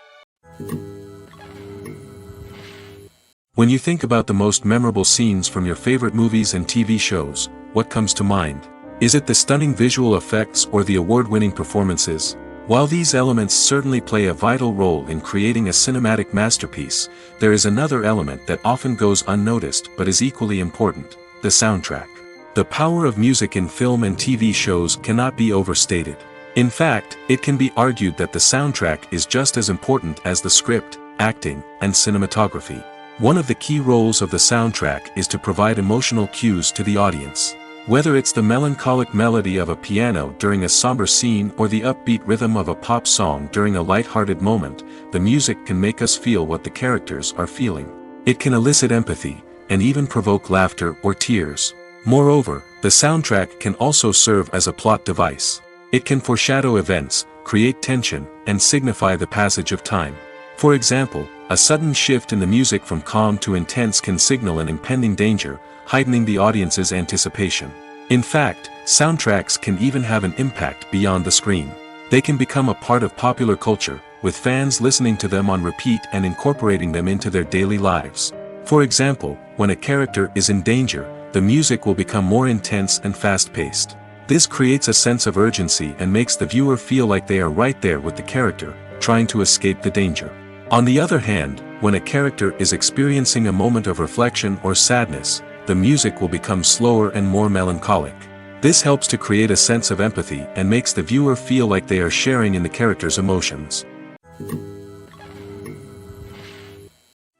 Speaker 1: When you think about the most memorable scenes from your favorite movies and TV shows, what comes to mind? Is it the stunning visual effects or the award-winning performances? While these elements certainly play a vital role in creating a cinematic masterpiece, there is another element that often goes unnoticed but is equally important: the soundtrack. The power of music in film and TV shows cannot be overstated. In fact, it can be argued that the soundtrack is just as important as the script, acting, and cinematography. One of the key roles of the soundtrack is to provide emotional cues to the audience. Whether it's the melancholic melody of a piano during a somber scene or the upbeat rhythm of a pop song during a light-hearted moment, the music can make us feel what the characters are feeling. It can elicit empathy, and even provoke laughter or tears. Moreover, the soundtrack can also serve as a plot device. It can foreshadow events, create tension, and signify the passage of time. For example, a sudden shift in the music from calm to intense can signal an impending danger, heightening the audience's anticipation. In fact, soundtracks can even have an impact beyond the screen. They can become a part of popular culture, with fans listening to them on repeat and incorporating them into their daily lives. For example, when a character is in danger, the music will become more intense and fast-paced. This creates a sense of urgency and makes the viewer feel like they are right there with the character, trying to escape the danger. On the other hand, when a character is experiencing a moment of reflection or sadness, the music will become slower and more melancholic. This helps to create a sense of empathy and makes the viewer feel like they are sharing in the character's emotions.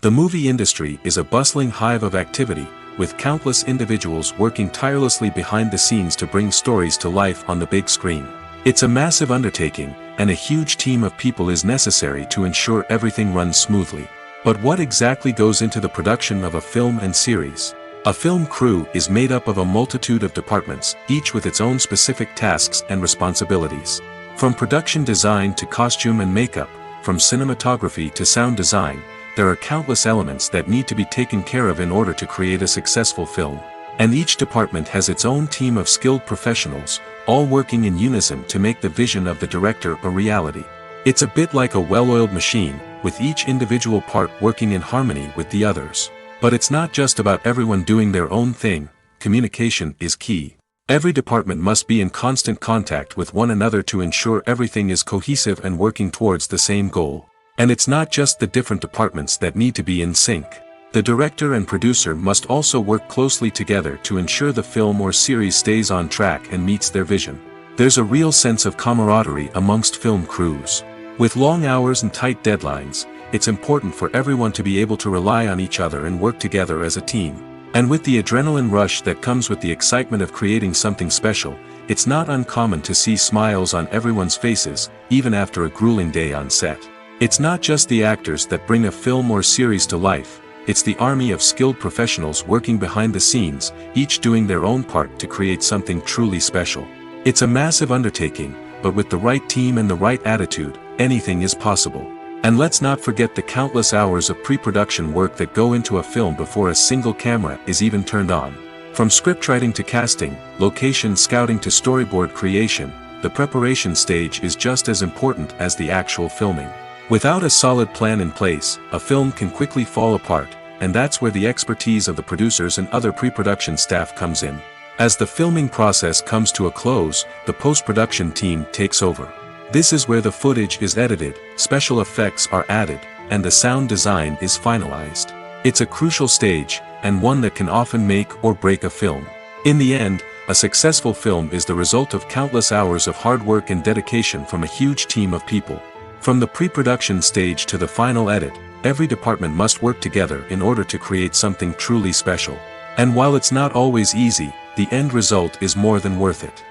Speaker 1: The movie industry is a bustling hive of activity, with countless individuals working tirelessly behind the scenes to bring stories to life on the big screen. It's a massive undertaking, and a huge team of people is necessary to ensure everything runs smoothly. But what exactly goes into the production of a film and series? A film crew is made up of a multitude of departments, each with its own specific tasks and responsibilities. From production design to costume and makeup, from cinematography to sound design, there are countless elements that need to be taken care of in order to create a successful film. And each department has its own team of skilled professionals, all working in unison to make the vision of the director a reality. It's a bit like a well-oiled machine, with each individual part working in harmony with the others. But it's not just about everyone doing their own thing. Communication is key. Every department must be in constant contact with one another to ensure everything is cohesive and working towards the same goal. And it's not just the different departments that need to be in sync. The director and producer must also work closely together to ensure the film or series stays on track and meets their vision. There's a real sense of camaraderie amongst film crews. With long hours and tight deadlines, it's important for everyone to be able to rely on each other and work together as a team. And with the adrenaline rush that comes with the excitement of creating something special, it's not uncommon to see smiles on everyone's faces, even after a grueling day on set. It's not just the actors that bring a film or series to life, it's the army of skilled professionals working behind the scenes, each doing their own part to create something truly special. It's a massive undertaking, but with the right team and the right attitude, anything is possible. And let's not forget the countless hours of pre-production work that go into a film before a single camera is even turned on. From scriptwriting to casting, location scouting to storyboard creation, the preparation stage is just as important as the actual filming. Without a solid plan in place, a film can quickly fall apart, and that's where the expertise of the producers and other pre-production staff comes in. As the filming process comes to a close, the post-production team takes over. This is where the footage is edited, special effects are added, and the sound design is finalized. It's a crucial stage, and one that can often make or break a film. In the end, a successful film is the result of countless hours of hard work and dedication from a huge team of people. From the pre-production stage to the final edit, every department must work together in order to create something truly special. And while it's not always easy, the end result is more than worth it.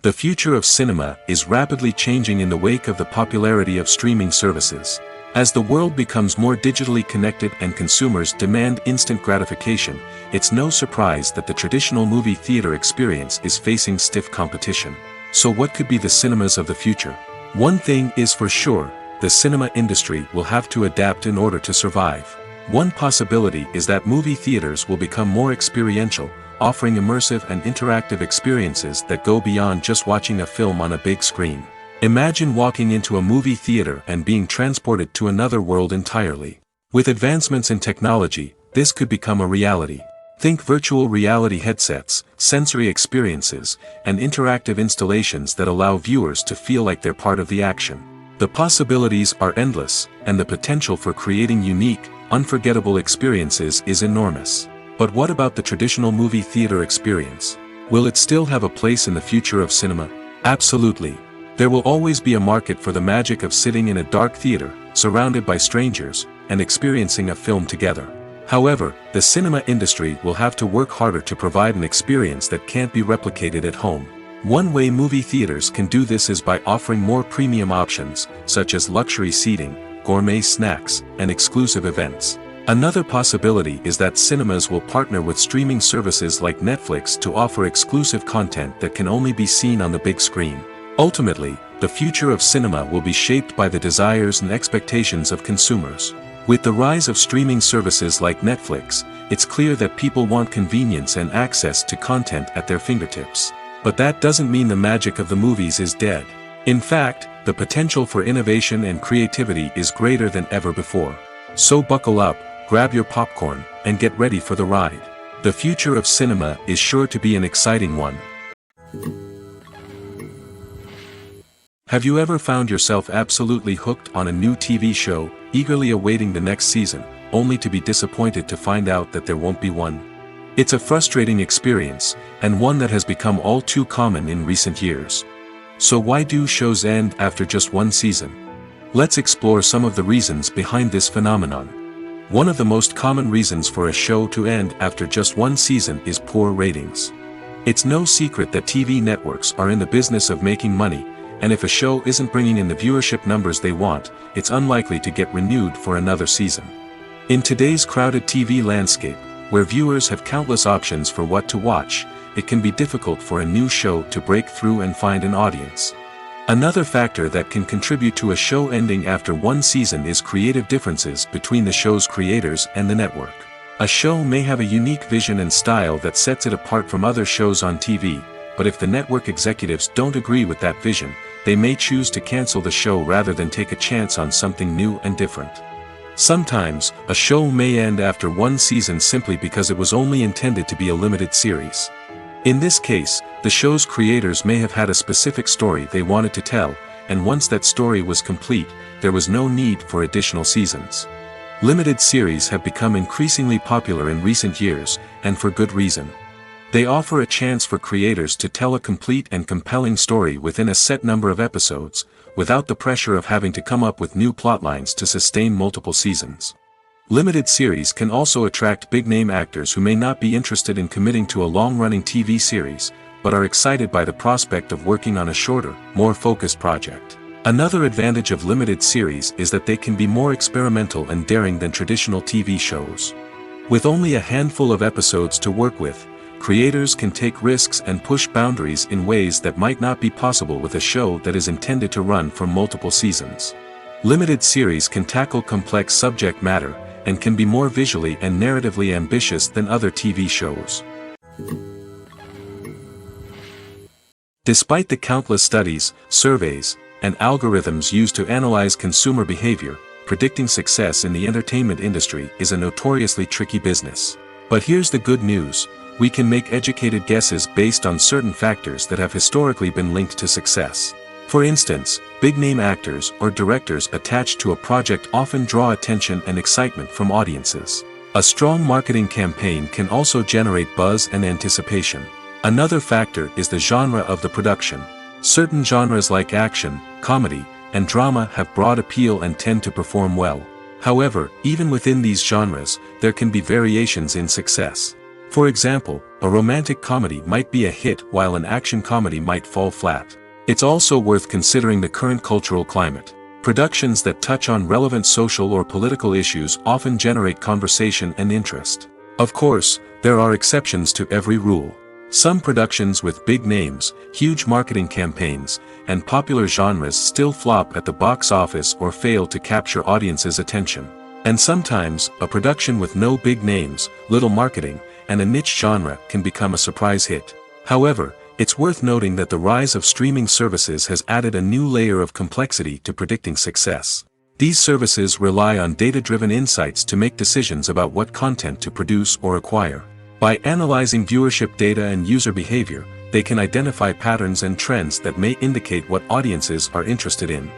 Speaker 1: The future of cinema is rapidly changing in the wake of the popularity of streaming services. As the world becomes more digitally connected and consumers demand instant gratification, it's no surprise that the traditional movie theater experience is facing stiff competition. So what could be the cinemas of the future? One thing is for sure, the cinema industry will have to adapt in order to survive. One possibility is that movie theaters will become more experiential, offering immersive and interactive experiences that go beyond just watching a film on a big screen. Imagine walking into a movie theater and being transported to another world entirely. With advancements in technology, this could become a reality. Think virtual reality headsets, sensory experiences, and interactive installations that allow viewers to feel like they're part of the action. The possibilities are endless, and the potential for creating unique, unforgettable experiences is enormous. But what about the traditional movie theater experience? Will it still have a place in the future of cinema? Absolutely. There will always be a market for the magic of sitting in a dark theater, surrounded by strangers, and experiencing a film together. However, the cinema industry will have to work harder to provide an experience that can't be replicated at home. One way movie theaters can do this is by offering more premium options, such as luxury seating, gourmet snacks, and exclusive events. Another possibility is that cinemas will partner with streaming services like Netflix to offer exclusive content that can only be seen on the big screen. Ultimately, the future of cinema will be shaped by the desires and expectations of consumers. With the rise of streaming services like Netflix, it's clear that people want convenience and access to content at their fingertips. But that doesn't mean the magic of the movies is dead. In fact, the potential for innovation and creativity is greater than ever before. So buckle up, grab your popcorn, and get ready for the ride. The future of cinema is sure to be an exciting one. Have you ever found yourself absolutely hooked on a new TV show, eagerly awaiting the next season, only to be disappointed to find out that there won't be one? It's a frustrating experience, and one that has become all too common in recent years. So why do shows end after just one season? Let's explore some of the reasons behind this phenomenon. One of the most common reasons for a show to end after just one season is poor ratings. It's no secret that TV networks are in the business of making money, and if a show isn't bringing in the viewership numbers they want, it's unlikely to get renewed for another season. In today's crowded TV landscape, where viewers have countless options for what to watch, it can be difficult for a new show to break through and find an audience. Another factor that can contribute to a show ending after one season is creative differences between the show's creators and the network. A show may have a unique vision and style that sets it apart from other shows on TV, but if the network executives don't agree with that vision, they may choose to cancel the show rather than take a chance on something new and different. Sometimes, a show may end after one season simply because it was only intended to be a limited series. In this case, the show's creators may have had a specific story they wanted to tell, and once that story was complete, there was no need for additional seasons. Limited series have become increasingly popular in recent years, and for good reason. They offer a chance for creators to tell a complete and compelling story within a set number of episodes, without the pressure of having to come up with new plotlines to sustain multiple seasons. Limited series can also attract big-name actors who may not be interested in committing to a long-running TV series, but are excited by the prospect of working on a shorter, more focused project. Another advantage of limited series is that they can be more experimental and daring than traditional TV shows. With only a handful of episodes to work with, creators can take risks and push boundaries in ways that might not be possible with a show that is intended to run for multiple seasons. Limited series can tackle complex subject matter, and can be more visually and narratively ambitious than other TV shows. Despite the countless studies, surveys, and algorithms used to analyze consumer behavior, predicting success in the entertainment industry is a notoriously tricky business. But here's the good news: we can make educated guesses based on certain factors that have historically been linked to success. For instance, big-name actors or directors attached to a project often draw attention and excitement from audiences. A strong marketing campaign can also generate buzz and anticipation. Another factor is the genre of the production. Certain genres like action, comedy, and drama have broad appeal and tend to perform well. However, even within these genres, there can be variations in success. For example, a romantic comedy might be a hit while an action comedy might fall flat. It's also worth considering the current cultural climate. Productions that touch on relevant social or political issues often generate conversation and interest. Of course, there are exceptions to every rule. Some productions with big names, huge marketing campaigns, and popular genres still flop at the box office or fail to capture audiences' attention. And sometimes, a production with no big names, little marketing, and a niche genre can become a surprise hit. However, it's worth noting that the rise of streaming services has added a new layer of complexity to predicting success. These services rely on data-driven insights to make decisions about what content to produce or acquire. By analyzing viewership data and user behavior, they can identify patterns and trends that may indicate what audiences are interested in.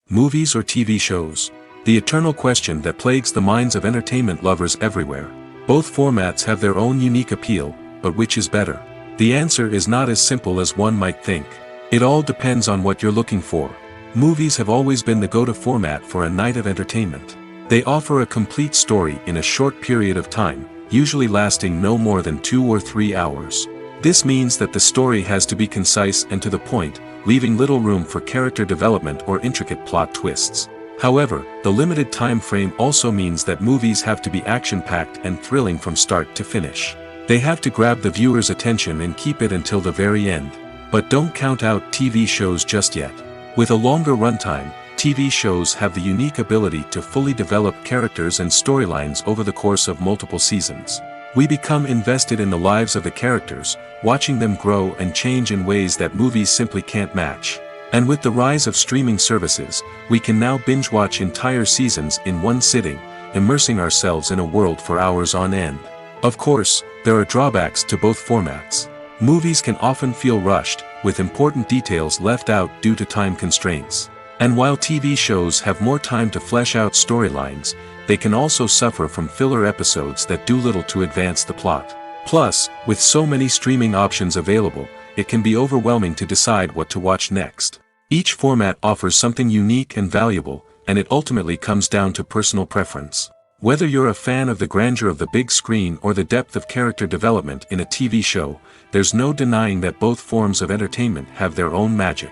Speaker 1: Movies or TV shows? The eternal question that plagues the minds of entertainment lovers everywhere. Both formats have their own unique appeal, but which is better? The answer is not as simple as one might think. It all depends on what you're looking for. Movies have always been the go-to format for a night of entertainment. They offer a complete story in a short period of time, usually lasting no more than 2 or 3 hours. This means that the story has to be concise and to the point, leaving little room for character development or intricate plot twists. However, the limited time frame also means that movies have to be action-packed and thrilling from start to finish. They have to grab the viewer's attention and keep it until the very end. But don't count out TV shows just yet. With a longer runtime, TV shows have the unique ability to fully develop characters and storylines over the course of multiple seasons. We become invested in the lives of the characters, watching them grow and change in ways that movies simply can't match. And with the rise of streaming services, we can now binge-watch entire seasons in one sitting, immersing ourselves in a world for hours on end. Of course, there are drawbacks to both formats. Movies can often feel rushed, with important details left out due to time constraints. And while TV shows have more time to flesh out storylines, they can also suffer from filler episodes that do little to advance the plot. Plus, with so many streaming options available, it can be overwhelming to decide what to watch next. Each format offers something unique and valuable, and it ultimately comes down to personal preference. Whether you're a fan of the grandeur of the big screen or the depth of character development in a TV show, there's no denying that both forms of entertainment have their own magic.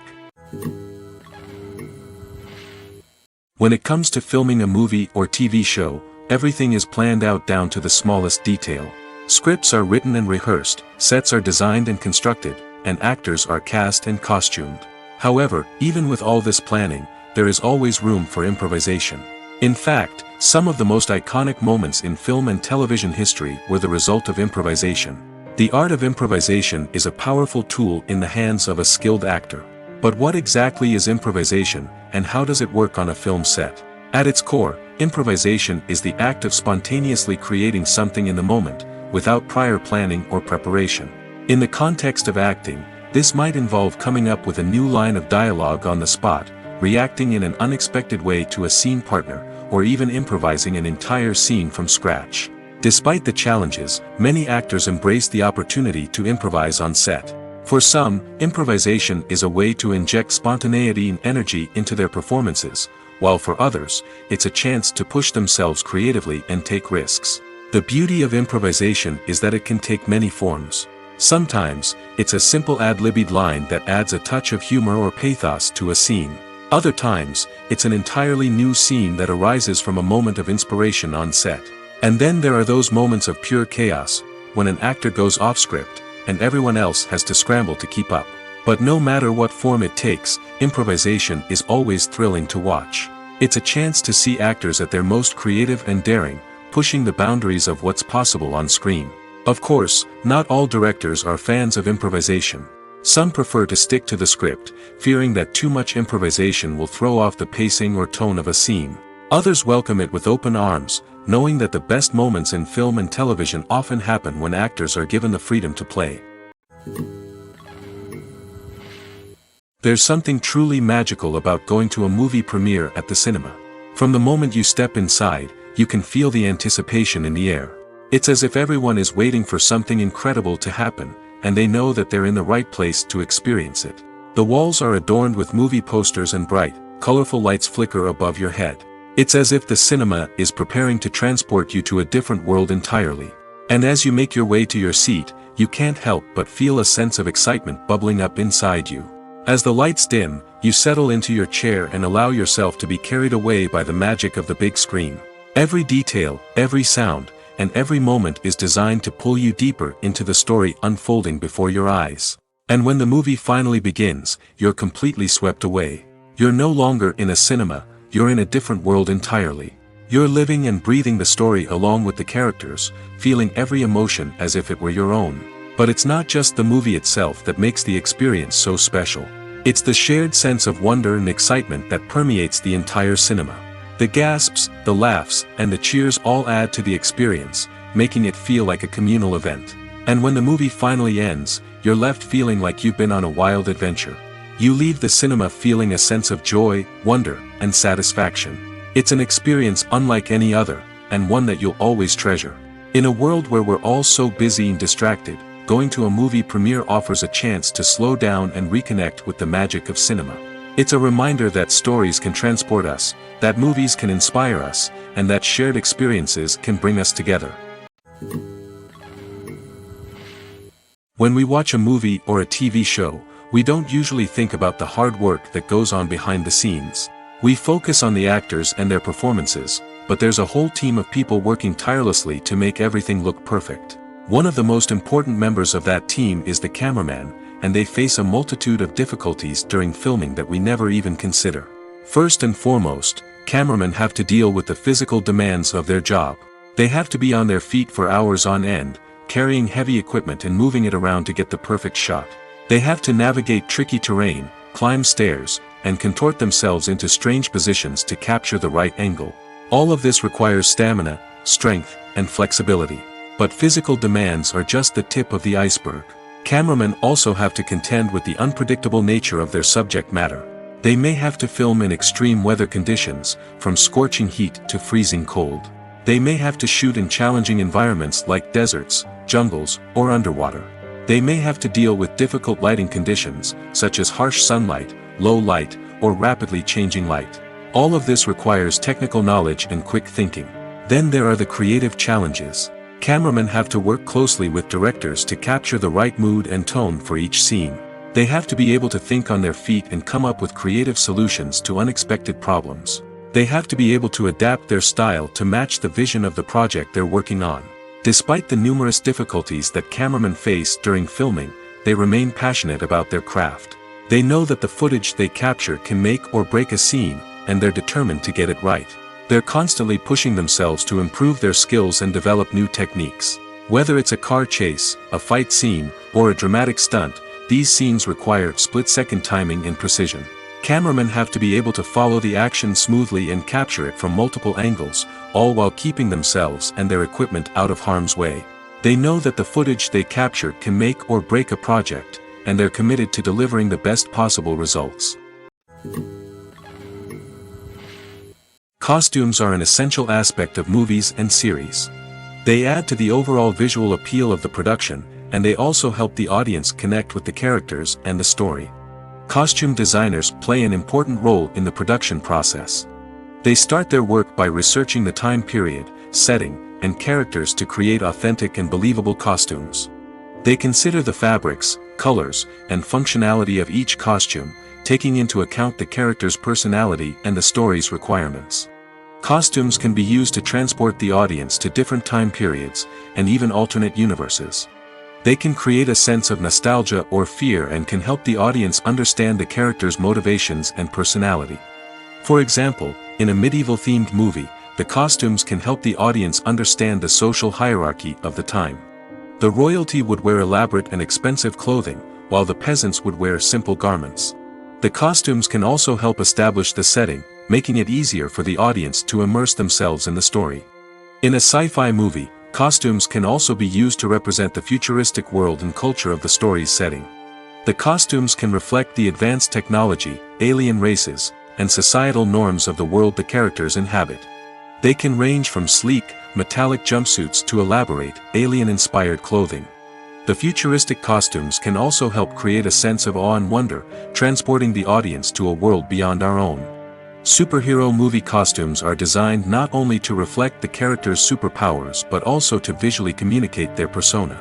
Speaker 1: When it comes to filming a movie or TV show, everything is planned out down to the smallest detail. Scripts are written and rehearsed, sets are designed and constructed, and actors are cast and costumed. However, even with all this planning, there is always room for improvisation. In fact, some of the most iconic moments in film and television history were the result of improvisation. The art of improvisation is a powerful tool in the hands of a skilled actor. But what exactly is improvisation, and how does it work on a film set? At its core, improvisation is the act of spontaneously creating something in the moment, without prior planning or preparation. In the context of acting, this might involve coming up with a new line of dialogue on the spot, reacting in an unexpected way to a scene partner, or even improvising an entire scene from scratch. Despite the challenges, many actors embrace the opportunity to improvise on set. For some, improvisation is a way to inject spontaneity and energy into their performances, while for others, it's a chance to push themselves creatively and take risks. The beauty of improvisation is that it can take many forms. Sometimes, it's a simple ad-libbed line that adds a touch of humor or pathos to a scene. Other times, it's an entirely new scene that arises from a moment of inspiration on set. And then there are those moments of pure chaos, when an actor goes off script, and everyone else has to scramble to keep up. But no matter what form it takes, improvisation is always thrilling to watch. It's a chance to see actors at their most creative and daring, pushing the boundaries of what's possible on screen. Of course, not all directors are fans of improvisation. Some prefer to stick to the script, fearing that too much improvisation will throw off the pacing or tone of a scene. Others welcome it with open arms, knowing that the best moments in film and television often happen when actors are given the freedom to play. There's something truly magical about going to a movie premiere at the cinema. From the moment you step inside, you can feel the anticipation in the air. It's as if everyone is waiting for something incredible to happen, and they know that they're in the right place to experience it. The walls are adorned with movie posters and bright, colorful lights flicker above your head. It's as if the cinema is preparing to transport you to a different world entirely. And as you make your way to your seat, you can't help but feel a sense of excitement bubbling up inside you. As the lights dim, you settle into your chair and allow yourself to be carried away by the magic of the big screen. Every detail, every sound, and every moment is designed to pull you deeper into the story unfolding before your eyes. And when the movie finally begins, you're completely swept away. You're no longer in a cinema, you're in a different world entirely. You're living and breathing the story along with the characters, feeling every emotion as if it were your own. But it's not just the movie itself that makes the experience so special. It's the shared sense of wonder and excitement that permeates the entire cinema. The gasps, the laughs, and the cheers all add to the experience, making it feel like a communal event. And when the movie finally ends, you're left feeling like you've been on a wild adventure. You leave the cinema feeling a sense of joy, wonder, and satisfaction. It's an experience unlike any other, and one that you'll always treasure. In a world where we're all so busy and distracted, going to a movie premiere offers a chance to slow down and reconnect with the magic of cinema. It's a reminder that stories can transport us, that movies can inspire us, and that shared experiences can bring us together. When we watch a movie or a TV show, we don't usually think about the hard work that goes on behind the scenes. We focus on the actors and their performances, but there's a whole team of people working tirelessly to make everything look perfect. One of the most important members of that team is the cameraman, and they face a multitude of difficulties during filming that we never even consider. First and foremost, cameramen have to deal with the physical demands of their job. They have to be on their feet for hours on end, carrying heavy equipment and moving it around to get the perfect shot. They have to navigate tricky terrain, climb stairs, and contort themselves into strange positions to capture the right angle. All of this requires stamina, strength, and flexibility. But physical demands are just the tip of the iceberg. Cameramen also have to contend with the unpredictable nature of their subject matter. They may have to film in extreme weather conditions, from scorching heat to freezing cold. They may have to shoot in challenging environments like deserts, jungles, or underwater. They may have to deal with difficult lighting conditions, such as harsh sunlight, low light, or rapidly changing light. All of this requires technical knowledge and quick thinking. Then there are the creative challenges. Cameramen have to work closely with directors to capture the right mood and tone for each scene. They have to be able to think on their feet and come up with creative solutions to unexpected problems. They have to be able to adapt their style to match the vision of the project they're working on. Despite the numerous difficulties that cameramen face during filming, they remain passionate about their craft. They know that the footage they capture can make or break a scene, and they're determined to get it right. They're constantly pushing themselves to improve their skills and develop new techniques. Whether it's a car chase, a fight scene, or a dramatic stunt, these scenes require split-second timing and precision. Cameramen have to be able to follow the action smoothly and capture it from multiple angles, all while keeping themselves and their equipment out of harm's way. They know that the footage they capture can make or break a project, and they're committed to delivering the best possible results. Costumes are an essential aspect of movies and series. They add to the overall visual appeal of the production, and they also help the audience connect with the characters and the story. Costume designers play an important role in the production process. They start their work by researching the time period, setting, and characters to create authentic and believable costumes. They consider the fabrics, colors, and functionality of each costume, taking into account the character's personality and the story's requirements. Costumes can be used to transport the audience to different time periods, and even alternate universes. They can create a sense of nostalgia or fear and can help the audience understand the character's motivations and personality. For example, in a medieval-themed movie, the costumes can help the audience understand the social hierarchy of the time. The royalty would wear elaborate and expensive clothing, while the peasants would wear simple garments. The costumes can also help establish the setting, making it easier for the audience to immerse themselves in the story. In a sci-fi movie, costumes can also be used to represent the futuristic world and culture of the story's setting. The costumes can reflect the advanced technology, alien races, and societal norms of the world the characters inhabit. They can range from sleek, metallic jumpsuits to elaborate, alien-inspired clothing. The futuristic costumes can also help create a sense of awe and wonder, transporting the audience to a world beyond our own. Superhero movie costumes are designed not only to reflect the character's superpowers but also to visually communicate their persona.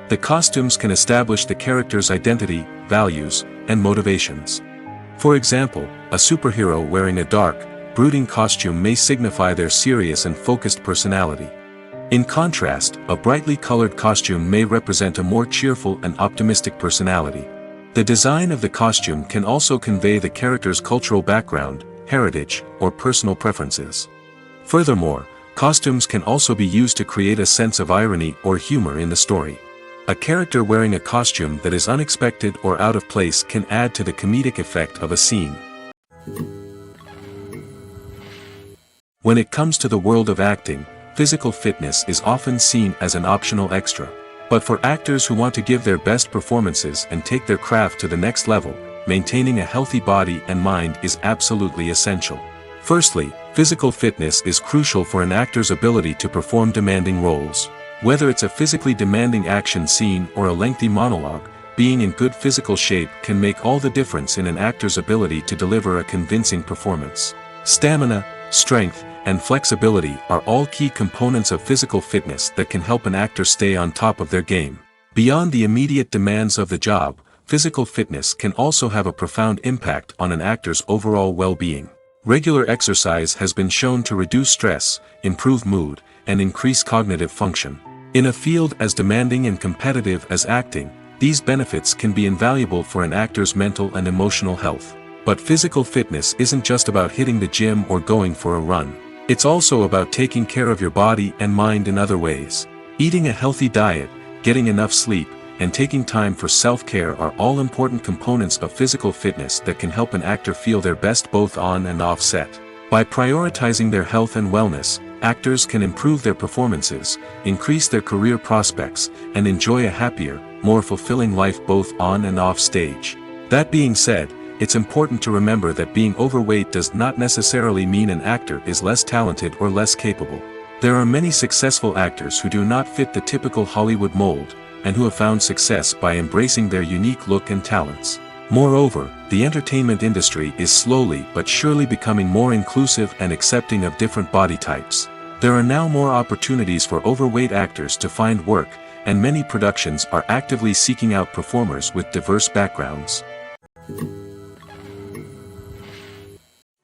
Speaker 1: The costumes can establish the character's identity, values, and motivations. For example, a superhero wearing a dark, brooding costume may signify their serious and focused personality. In contrast, a brightly colored costume may represent a more cheerful and optimistic personality. The design of the costume can also convey the character's cultural background, heritage, or personal preferences. Furthermore, costumes can also be used to create a sense of irony or humor in the story. A character wearing a costume that is unexpected or out of place can add to the comedic effect of a scene. When it comes to the world of acting, physical fitness is often seen as an optional extra. But for actors who want to give their best performances and take their craft to the next level, maintaining a healthy body and mind is absolutely essential. Firstly, physical fitness is crucial for an actor's ability to perform demanding roles. Whether it's a physically demanding action scene or a lengthy monologue, being in good physical shape can make all the difference in an actor's ability to deliver a convincing performance. Stamina, strength, and flexibility are all key components of physical fitness that can help an actor stay on top of their game. Beyond the immediate demands of the job, physical fitness can also have a profound impact on an actor's overall well-being. Regular exercise has been shown to reduce stress, improve mood, and increase cognitive function. In a field as demanding and competitive as acting, these benefits can be invaluable for an actor's mental and emotional health. But physical fitness isn't just about hitting the gym or going for a run. It's also about taking care of your body and mind in other ways. Eating a healthy diet, getting enough sleep, and taking time for self-care are all important components of physical fitness that can help an actor feel their best both on and off set. By prioritizing their health and wellness, actors can improve their performances, increase their career prospects, and enjoy a happier, more fulfilling life both on and off stage. That being said, it's important to remember that being overweight does not necessarily mean an actor is less talented or less capable. There are many successful actors who do not fit the typical Hollywood mold, and who have found success by embracing their unique look and talents. Moreover, the entertainment industry is slowly but surely becoming more inclusive and accepting of different body types. There are now more opportunities for overweight actors to find work, and many productions are actively seeking out performers with diverse backgrounds.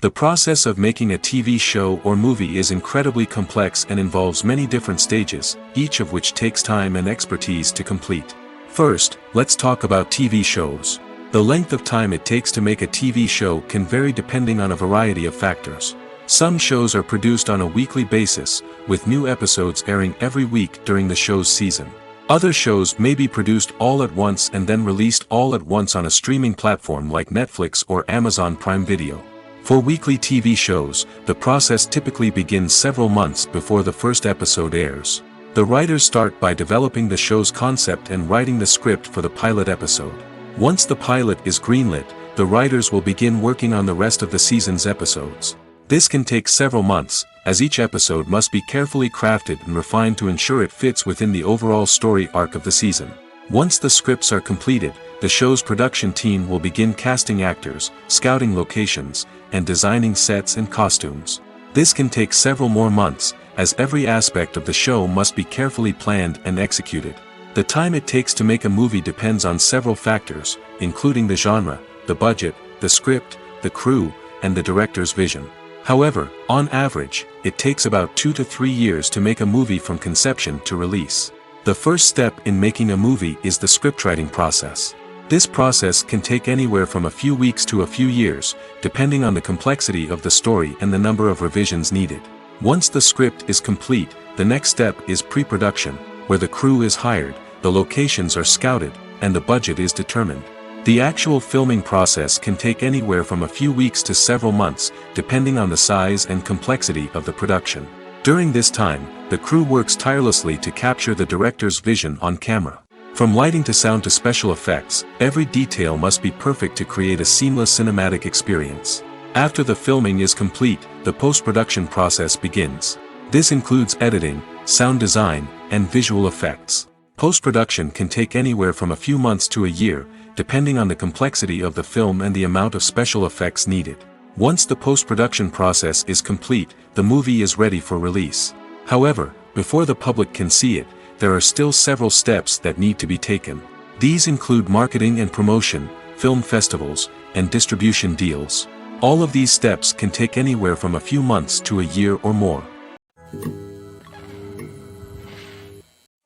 Speaker 1: The process of making a TV show or movie is incredibly complex and involves many different stages, each of which takes time and expertise to complete. First, let's talk about TV shows. The length of time it takes to make a TV show can vary depending on a variety of factors. Some shows are produced on a weekly basis, with new episodes airing every week during the show's season. Other shows may be produced all at once and then released all at once on a streaming platform like Netflix or Amazon Prime Video. For weekly TV shows, the process typically begins several months before the first episode airs. The writers start by developing the show's concept and writing the script for the pilot episode. Once the pilot is greenlit, the writers will begin working on the rest of the season's episodes. This can take several months, as each episode must be carefully crafted and refined to ensure it fits within the overall story arc of the season. Once the scripts are completed, the show's production team will begin casting actors, scouting locations, and designing sets and costumes. This can take several more months, as every aspect of the show must be carefully planned and executed. The time it takes to make a movie depends on several factors, including the genre, the budget, the script, the crew, and the director's vision. However, on average, it takes about 2 to 3 years to make a movie from conception to release. The first step in making a movie is the scriptwriting process. This process can take anywhere from a few weeks to a few years, depending on the complexity of the story and the number of revisions needed. Once the script is complete, the next step is pre-production, where the crew is hired, the locations are scouted, and the budget is determined. The actual filming process can take anywhere from a few weeks to several months, depending on the size and complexity of the production. During this time, the crew works tirelessly to capture the director's vision on camera. From lighting to sound to special effects, every detail must be perfect to create a seamless cinematic experience. After the filming is complete, the post-production process begins. This includes editing, sound design, and visual effects. Post-production can take anywhere from a few months to a year, depending on the complexity of the film and the amount of special effects needed. Once the post-production process is complete, the movie is ready for release. However, before the public can see it, there are still several steps that need to be taken. These include marketing and promotion, film festivals, and distribution deals. All of these steps can take anywhere from a few months to a year or more.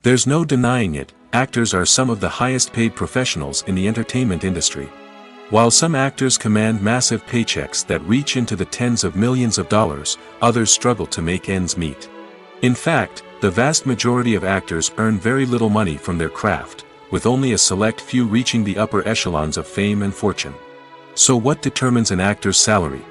Speaker 1: There's no denying it, actors are some of the highest paid professionals in the entertainment industry. While some actors command massive paychecks that reach into the tens of millions of dollars, others struggle to make ends meet. In fact, the vast majority of actors earn very little money from their craft, with only a select few reaching the upper echelons of fame and fortune. So what determines an actor's salary?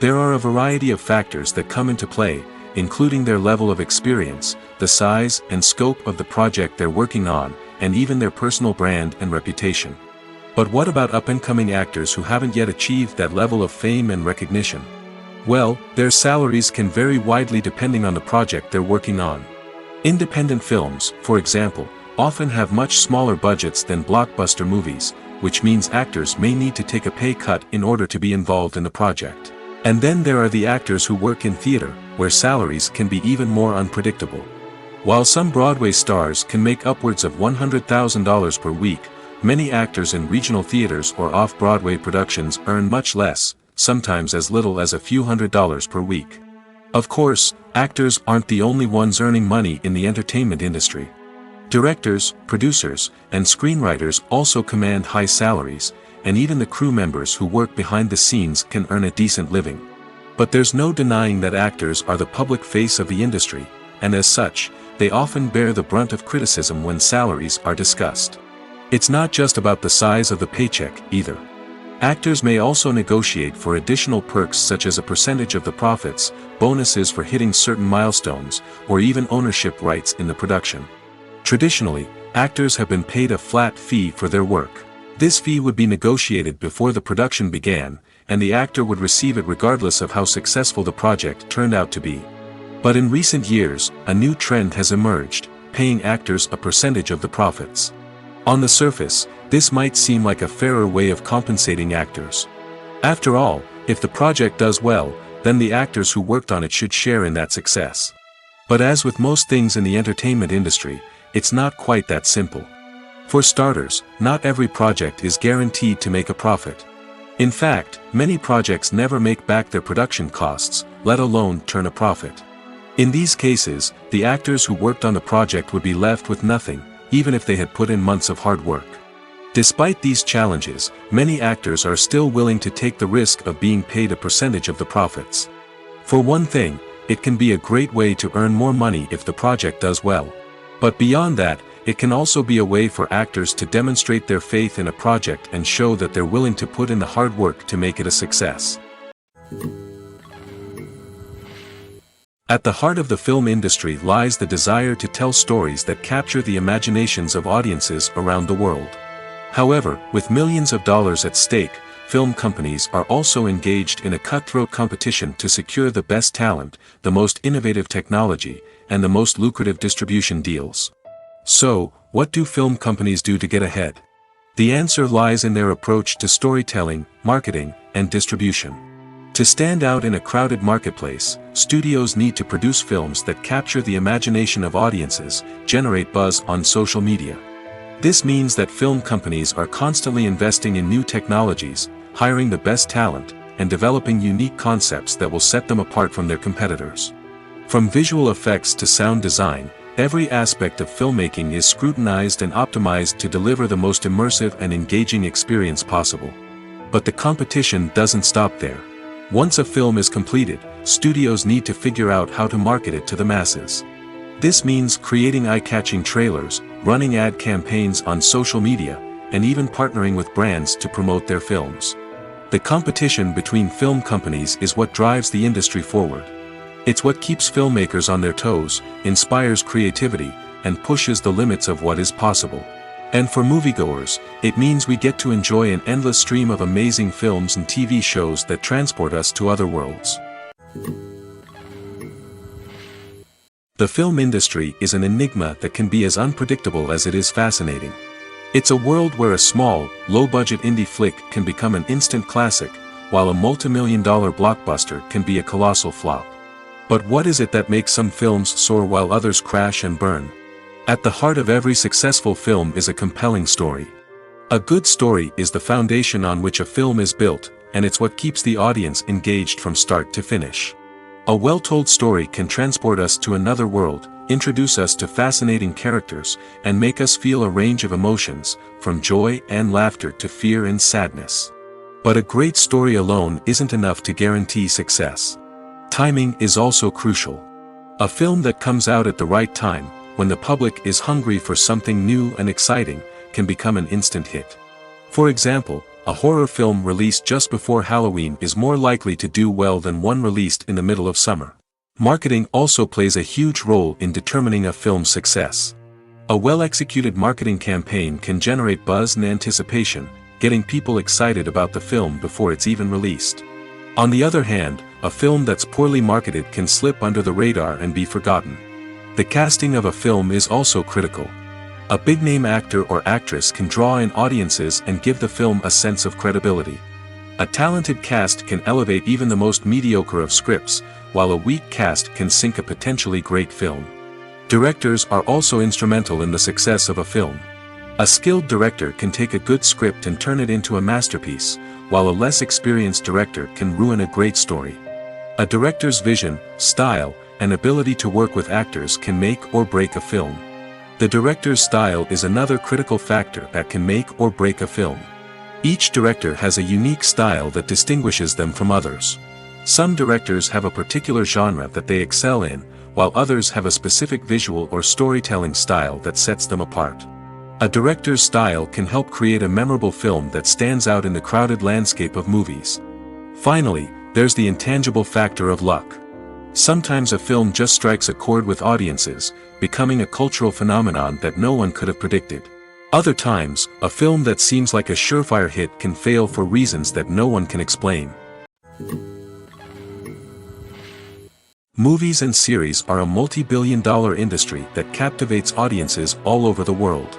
Speaker 1: There are a variety of factors that come into play, including their level of experience, the size and scope of the project they're working on, and even their personal brand and reputation. But what about up-and-coming actors who haven't yet achieved that level of fame and recognition? Well, their salaries can vary widely depending on the project they're working on. Independent films, for example, often have much smaller budgets than blockbuster movies, which means actors may need to take a pay cut in order to be involved in the project. And then there are the actors who work in theater, where salaries can be even more unpredictable. While some Broadway stars can make upwards of $100,000 per week, many actors in regional theaters or off-Broadway productions earn much less, sometimes as little as a few $100s per week. Of course, actors aren't the only ones earning money in the entertainment industry. Directors, producers, and screenwriters also command high salaries, and even the crew members who work behind the scenes can earn a decent living. But there's no denying that actors are the public face of the industry, and as such, they often bear the brunt of criticism when salaries are discussed. It's not just about the size of the paycheck, either. Actors may also negotiate for additional perks such as a percentage of the profits, bonuses for hitting certain milestones, or even ownership rights in the production. Traditionally, actors have been paid a flat fee for their work. This fee would be negotiated before the production began, and the actor would receive it regardless of how successful the project turned out to be. But in recent years, a new trend has emerged, paying actors a percentage of the profits. On the surface, this might seem like a fairer way of compensating actors. After all, if the project does well, then the actors who worked on it should share in that success. But as with most things in the entertainment industry, it's not quite that simple. For starters, not every project is guaranteed to make a profit. In fact, many projects never make back their production costs, let alone turn a profit. In these cases, the actors who worked on the project would be left with nothing, even if they had put in months of hard work. Despite these challenges, many actors are still willing to take the risk of being paid a percentage of the profits. For one thing, it can be a great way to earn more money if the project does well. But beyond that, it can also be a way for actors to demonstrate their faith in a project and show that they're willing to put in the hard work to make it a success. At the heart of the film industry lies the desire to tell stories that capture the imaginations of audiences around the world. However, with millions of dollars at stake, film companies are also engaged in a cutthroat competition to secure the best talent, the most innovative technology, and the most lucrative distribution deals. So, what do film companies do to get ahead? The answer lies in their approach to storytelling, marketing, and distribution. To stand out in a crowded marketplace, studios need to produce films that capture the imagination of audiences, generate buzz on social media. This means that film companies are constantly investing in new technologies, hiring the best talent, and developing unique concepts that will set them apart from their competitors. From visual effects to sound design, every aspect of filmmaking is scrutinized and optimized to deliver the most immersive and engaging experience possible. But the competition doesn't stop there. Once a film is completed, studios need to figure out how to market it to the masses. This means creating eye-catching trailers, running ad campaigns on social media, and even partnering with brands to promote their films. The competition between film companies is what drives the industry forward. It's what keeps filmmakers on their toes, inspires creativity, and pushes the limits of what is possible. And for moviegoers, it means we get to enjoy an endless stream of amazing films and TV shows that transport us to other worlds. The film industry is an enigma that can be as unpredictable as it is fascinating. It's a world where a small, low-budget indie flick can become an instant classic, while a multi-million-dollar blockbuster can be a colossal flop. But what is it that makes some films soar while others crash and burn? At the heart of every successful film is a compelling story. A good story is the foundation on which a film is built, and it's what keeps the audience engaged from start to finish. A well-told story can transport us to another world, introduce us to fascinating characters, and make us feel a range of emotions, from joy and laughter to fear and sadness. But a great story alone isn't enough to guarantee success. Timing is also crucial. A film that comes out at the right time, when the public is hungry for something new and exciting, can become an instant hit. For example, a horror film released just before Halloween is more likely to do well than one released in the middle of summer. Marketing also plays a huge role in determining a film's success. A well-executed marketing campaign can generate buzz and anticipation, getting people excited about the film before it's even released. On the other hand, a film that's poorly marketed can slip under the radar and be forgotten. The casting of a film is also critical. A big-name actor or actress can draw in audiences and give the film a sense of credibility. A talented cast can elevate even the most mediocre of scripts, while a weak cast can sink a potentially great film. Directors are also instrumental in the success of a film. A skilled director can take a good script and turn it into a masterpiece, while a less experienced director can ruin a great story. A director's vision, style, and ability to work with actors can make or break a film. The director's style is another critical factor that can make or break a film. Each director has a unique style that distinguishes them from others. Some directors have a particular genre that they excel in, while others have a specific visual or storytelling style that sets them apart. A director's style can help create a memorable film that stands out in the crowded landscape of movies. Finally, there's the intangible factor of luck. Sometimes a film just strikes a chord with audiences, becoming a cultural phenomenon that no one could have predicted. Other times, a film that seems like a surefire hit can fail for reasons that no one can explain. Movies and series are a multi-billion-dollar industry that captivates audiences all over the world.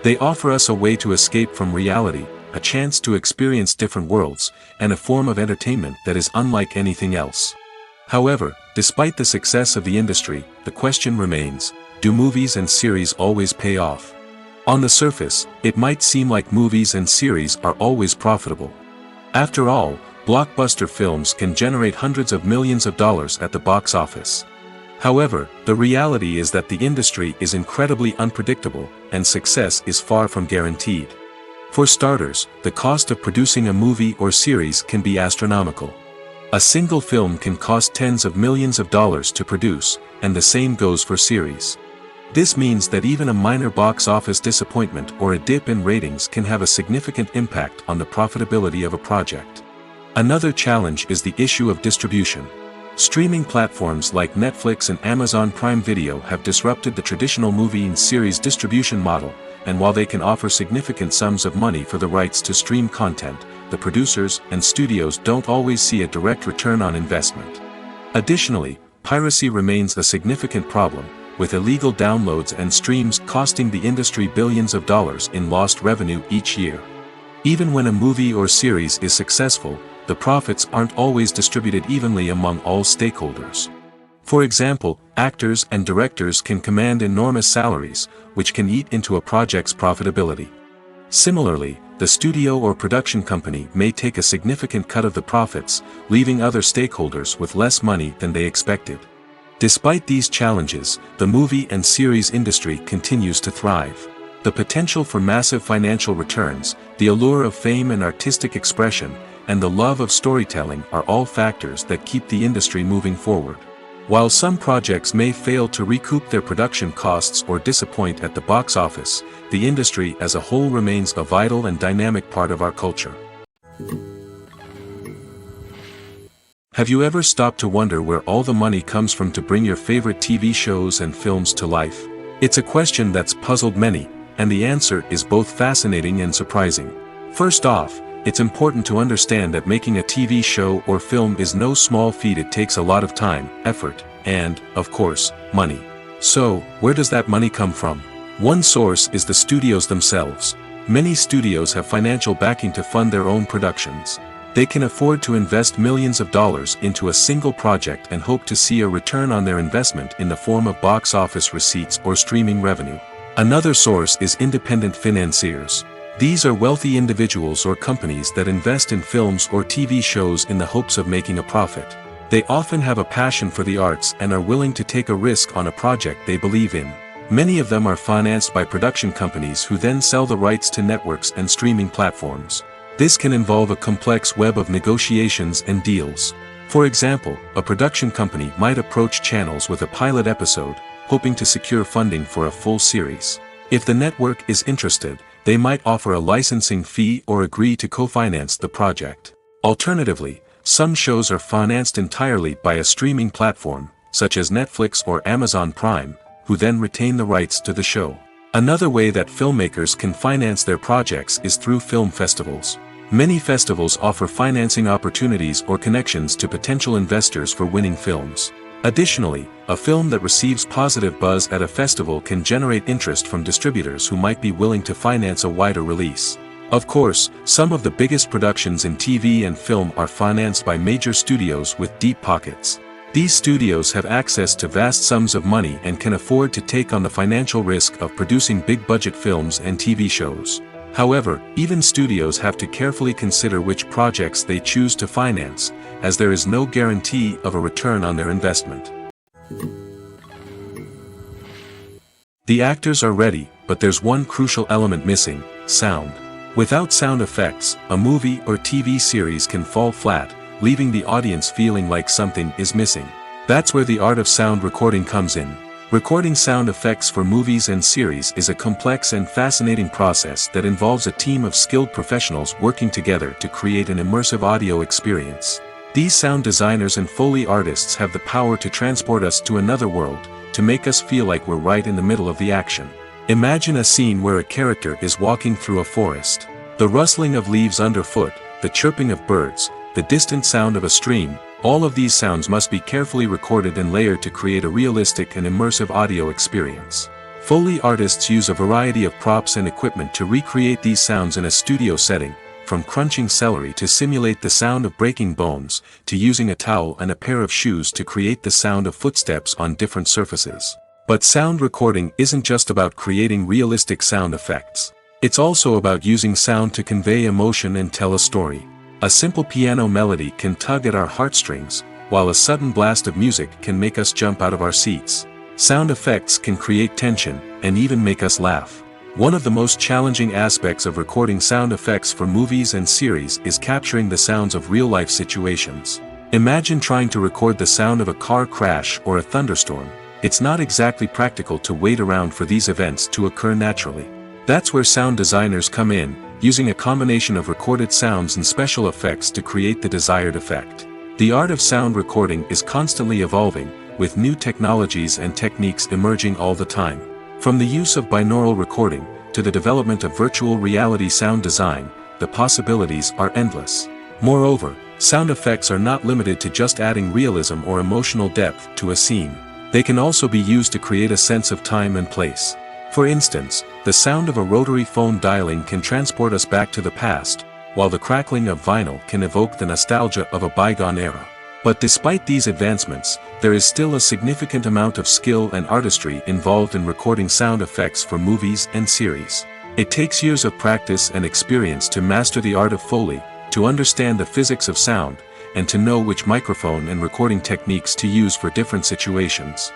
Speaker 1: They offer us a way to escape from reality, a chance to experience different worlds, and a form of entertainment that is unlike anything else. However, despite the success of the industry, the question remains, do movies and series always pay off? On the surface, it might seem like movies and series are always profitable. After all, blockbuster films can generate hundreds of millions of dollars at the box office. However, the reality is that the industry is incredibly unpredictable, and success is far from guaranteed. For starters, the cost of producing a movie or series can be astronomical. A single film can cost tens of millions of dollars to produce, and the same goes for series. This means that even a minor box office disappointment or a dip in ratings can have a significant impact on the profitability of a project. Another challenge is the issue of distribution. Streaming platforms like Netflix and Amazon Prime Video have disrupted the traditional movie and series distribution model, and while they can offer significant sums of money for the rights to stream content, the producers and studios don't always see a direct return on investment. Additionally, piracy remains a significant problem, with illegal downloads and streams costing the industry billions of dollars in lost revenue each year. Even when a movie or series is successful, the profits aren't always distributed evenly among all stakeholders. For example, actors and directors can command enormous salaries, which can eat into a project's profitability. Similarly, the studio or production company may take a significant cut of the profits, leaving other stakeholders with less money than they expected. Despite these challenges, the movie and series industry continues to thrive. The potential for massive financial returns, the allure of fame and artistic expression, and the love of storytelling are all factors that keep the industry moving forward. While some projects may fail to recoup their production costs or disappoint at the box office, the industry as a whole remains a vital and dynamic part of our culture. Have you ever stopped to wonder where all the money comes from to bring your favorite TV shows and films to life? It's a question that's puzzled many, and the answer is both fascinating and surprising. First off, it's important to understand that making a TV show or film is no small feat. It takes a lot of time, effort, and, of course, money. So, where does that money come from? One source is the studios themselves. Many studios have financial backing to fund their own productions. They can afford to invest millions of dollars into a single project and hope to see a return on their investment in the form of box office receipts or streaming revenue. Another source is independent financiers. These are wealthy individuals or companies that invest in films or TV shows in the hopes of making a profit. They often have a passion for the arts and are willing to take a risk on a project they believe in. Many of them are financed by production companies who then sell the rights to networks and streaming platforms. This can involve a complex web of negotiations and deals. For example, a production company might approach channels with a pilot episode, hoping to secure funding for a full series. If the network is interested, they might offer a licensing fee or agree to co-finance the project. Alternatively, some shows are financed entirely by a streaming platform, such as Netflix or Amazon Prime, who then retain the rights to the show. Another way that filmmakers can finance their projects is through film festivals. Many festivals offer financing opportunities or connections to potential investors for winning films. Additionally, a film that receives positive buzz at a festival can generate interest from distributors who might be willing to finance a wider release. Of course, some of the biggest productions in TV and film are financed by major studios with deep pockets. These studios have access to vast sums of money and can afford to take on the financial risk of producing big-budget films and TV shows. However, even studios have to carefully consider which projects they choose to finance, as there is no guarantee of a return on their investment. The actors are ready, but there's one crucial element missing: sound. Without sound effects, a movie or TV series can fall flat, leaving the audience feeling like something is missing. That's where the art of sound recording comes in. Recording sound effects for movies and series is a complex and fascinating process that involves a team of skilled professionals working together to create an immersive audio experience. These sound designers and Foley artists have the power to transport us to another world, to make us feel like we're right in the middle of the action. Imagine a scene where a character is walking through a forest. The rustling of leaves underfoot, the chirping of birds, the distant sound of a stream, all of these sounds must be carefully recorded and layered to create a realistic and immersive audio experience. Foley artists use a variety of props and equipment to recreate these sounds in a studio setting, from crunching celery to simulate the sound of breaking bones, to using a towel and a pair of shoes to create the sound of footsteps on different surfaces. But sound recording isn't just about creating realistic sound effects. It's also about using sound to convey emotion and tell a story. A simple piano melody can tug at our heartstrings, while a sudden blast of music can make us jump out of our seats. Sound effects can create tension, and even make us laugh. One of the most challenging aspects of recording sound effects for movies and series is capturing the sounds of real-life situations. Imagine trying to record the sound of a car crash or a thunderstorm. It's not exactly practical to wait around for these events to occur naturally. That's where sound designers come in, using a combination of recorded sounds and special effects to create the desired effect. The art of sound recording is constantly evolving, with new technologies and techniques emerging all the time. From the use of binaural recording, to the development of virtual reality sound design, the possibilities are endless. Moreover, sound effects are not limited to just adding realism or emotional depth to a scene. They can also be used to create a sense of time and place. For instance, the sound of a rotary phone dialing can transport us back to the past, while the crackling of vinyl can evoke the nostalgia of a bygone era. But despite these advancements, there is still a significant amount of skill and artistry involved in recording sound effects for movies and series. It takes years of practice and experience to master the art of Foley, to understand the physics of sound, and to know which microphone and recording techniques to use for different situations.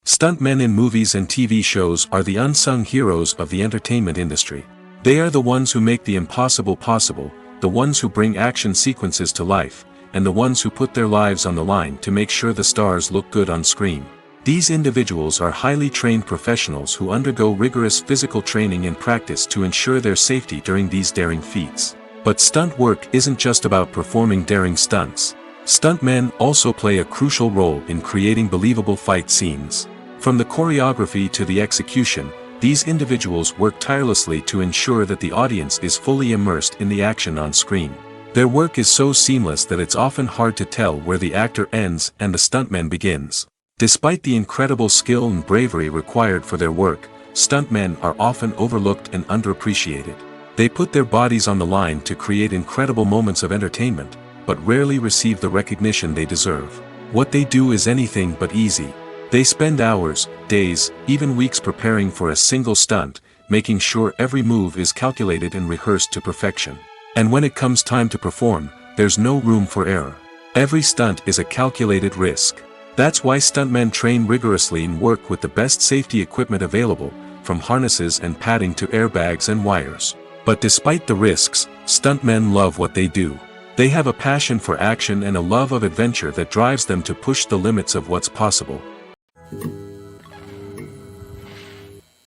Speaker 1: Stuntmen in movies and TV shows are the unsung heroes of the entertainment industry. They are the ones who make the impossible possible, the ones who bring action sequences to life, and the ones who put their lives on the line to make sure the stars look good on screen. These individuals are highly trained professionals who undergo rigorous physical training and practice to ensure their safety during these daring feats. But stunt work isn't just about performing daring stunts. Stuntmen also play a crucial role in creating believable fight scenes. From the choreography to the execution, these individuals work tirelessly to ensure that the audience is fully immersed in the action on screen. Their work is so seamless that it's often hard to tell where the actor ends and the stuntman begins. Despite the incredible skill and bravery required for their work, stuntmen are often overlooked and underappreciated. They put their bodies on the line to create incredible moments of entertainment, but rarely receive the recognition they deserve. What they do is anything but easy. They spend hours, days, even weeks preparing for a single stunt, making sure every move is calculated and rehearsed to perfection. And when it comes time to perform, there's no room for error. Every stunt is a calculated risk. That's why stuntmen train rigorously and work with the best safety equipment available, from harnesses and padding to airbags and wires. But despite the risks, stuntmen love what they do. They have a passion for action and a love of adventure that drives them to push the limits of what's possible.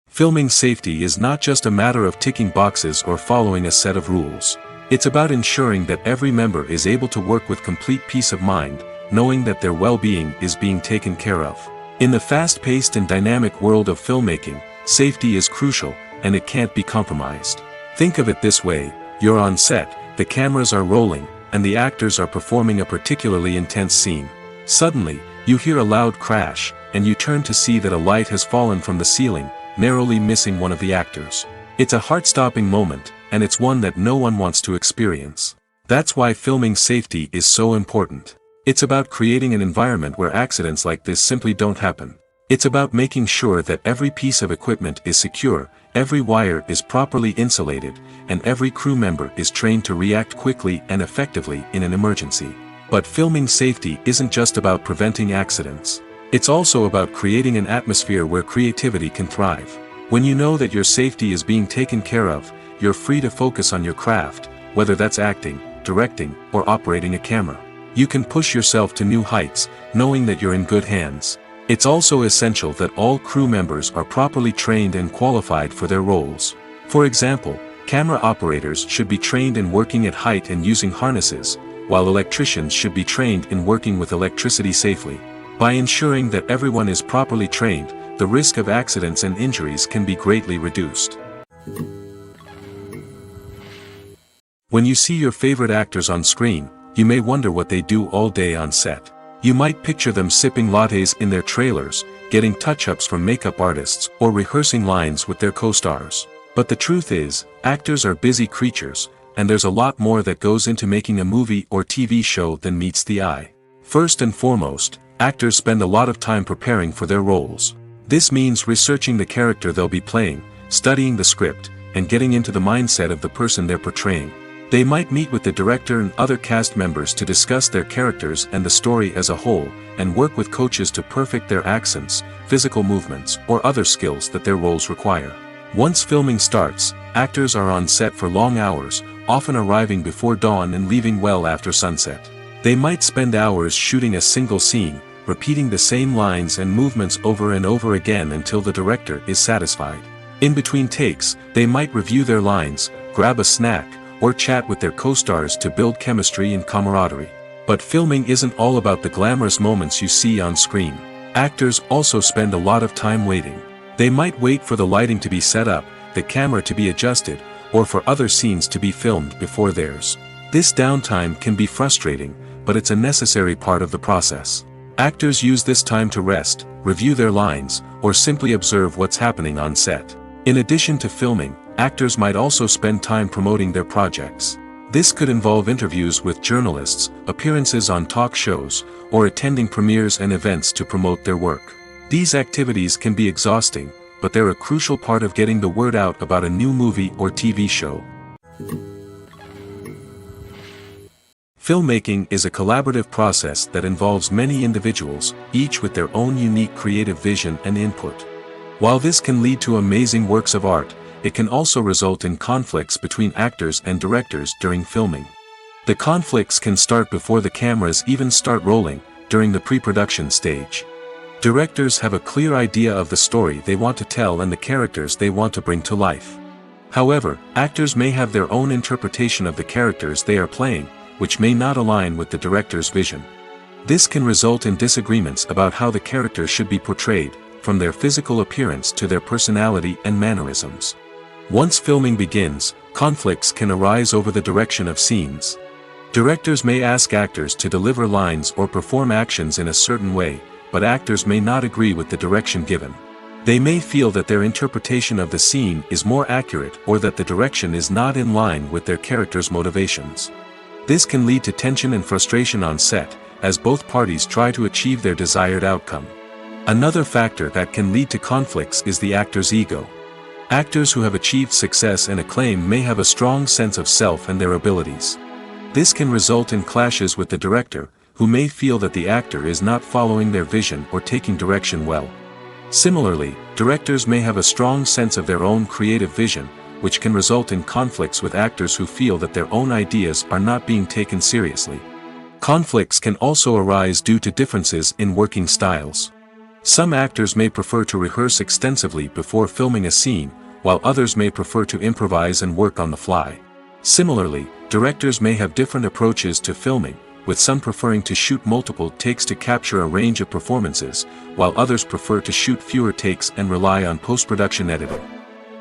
Speaker 1: Filming safety is not just a matter of ticking boxes or following a set of rules. It's about ensuring that every member is able to work with complete peace of mind, knowing that their well-being is being taken care of. In the fast-paced and dynamic world of filmmaking, safety is crucial, and it can't be compromised. Think of it this way: you're on set, the cameras are rolling, and the actors are performing a particularly intense scene. Suddenly, you hear a loud crash, and you turn to see that a light has fallen from the ceiling, narrowly missing one of the actors. It's a heart-stopping moment, and it's one that no one wants to experience. That's why filming safety is so important. It's about creating an environment where accidents like this simply don't happen. It's about making sure that every piece of equipment is secure, every wire is properly insulated, and every crew member is trained to react quickly and effectively in an emergency. But filming safety isn't just about preventing accidents. It's also about creating an atmosphere where creativity can thrive. When you know that your safety is being taken care of, you're free to focus on your craft, whether that's acting, directing, or operating a camera. You can push yourself to new heights, knowing that you're in good hands. It's also essential that all crew members are properly trained and qualified for their roles. For example, camera operators should be trained in working at height and using harnesses, while electricians should be trained in working with electricity safely. By ensuring that everyone is properly trained, the risk of accidents and injuries can be greatly reduced. When you see your favorite actors on screen, you may wonder what they do all day on set. You might picture them sipping lattes in their trailers, getting touch-ups from makeup artists, or rehearsing lines with their co-stars. But the truth is, actors are busy creatures, and there's a lot more that goes into making a movie or TV show than meets the eye. First and foremost, actors spend a lot of time preparing for their roles. This means researching the character they'll be playing, studying the script, and getting into the mindset of the person they're portraying. They might meet with the director and other cast members to discuss their characters and the story as a whole, and work with coaches to perfect their accents, physical movements, or other skills that their roles require. Once filming starts, actors are on set for long hours, often arriving before dawn and leaving well after sunset. They might spend hours shooting a single scene, repeating the same lines and movements over and over again until the director is satisfied. In between takes, they might review their lines, grab a snack, or chat with their co-stars to build chemistry and camaraderie. But filming isn't all about the glamorous moments you see on screen. Actors also spend a lot of time waiting. They might wait for the lighting to be set up, the camera to be adjusted, or for other scenes to be filmed before theirs. This downtime can be frustrating, but it's a necessary part of the process. Actors use this time to rest, review their lines, or simply observe what's happening on set. In addition to filming, actors might also spend time promoting their projects. This could involve interviews with journalists, appearances on talk shows, or attending premieres and events to promote their work. These activities can be exhausting, but they're a crucial part of getting the word out about a new movie or TV show. Filmmaking is a collaborative process that involves many individuals, each with their own unique creative vision and input. While this can lead to amazing works of art, it can also result in conflicts between actors and directors during filming. The conflicts can start before the cameras even start rolling, during the pre-production stage. Directors have a clear idea of the story they want to tell and the characters they want to bring to life. However, actors may have their own interpretation of the characters they are playing, which may not align with the director's vision. This can result in disagreements about how the characters should be portrayed, from their physical appearance to their personality and mannerisms. Once filming begins, conflicts can arise over the direction of scenes. Directors may ask actors to deliver lines or perform actions in a certain way, but actors may not agree with the direction given. They may feel that their interpretation of the scene is more accurate or that the direction is not in line with their character's motivations. This can lead to tension and frustration on set, as both parties try to achieve their desired outcome. Another factor that can lead to conflicts is the actor's ego. Actors who have achieved success and acclaim may have a strong sense of self and their abilities. This can result in clashes with the director, who may feel that the actor is not following their vision or taking direction well. Similarly, directors may have a strong sense of their own creative vision, which can result in conflicts with actors who feel that their own ideas are not being taken seriously. Conflicts can also arise due to differences in working styles. Some actors may prefer to rehearse extensively before filming a scene, while others may prefer to improvise and work on the fly. Similarly, directors may have different approaches to filming, with some preferring to shoot multiple takes to capture a range of performances, while others prefer to shoot fewer takes and rely on post-production editing.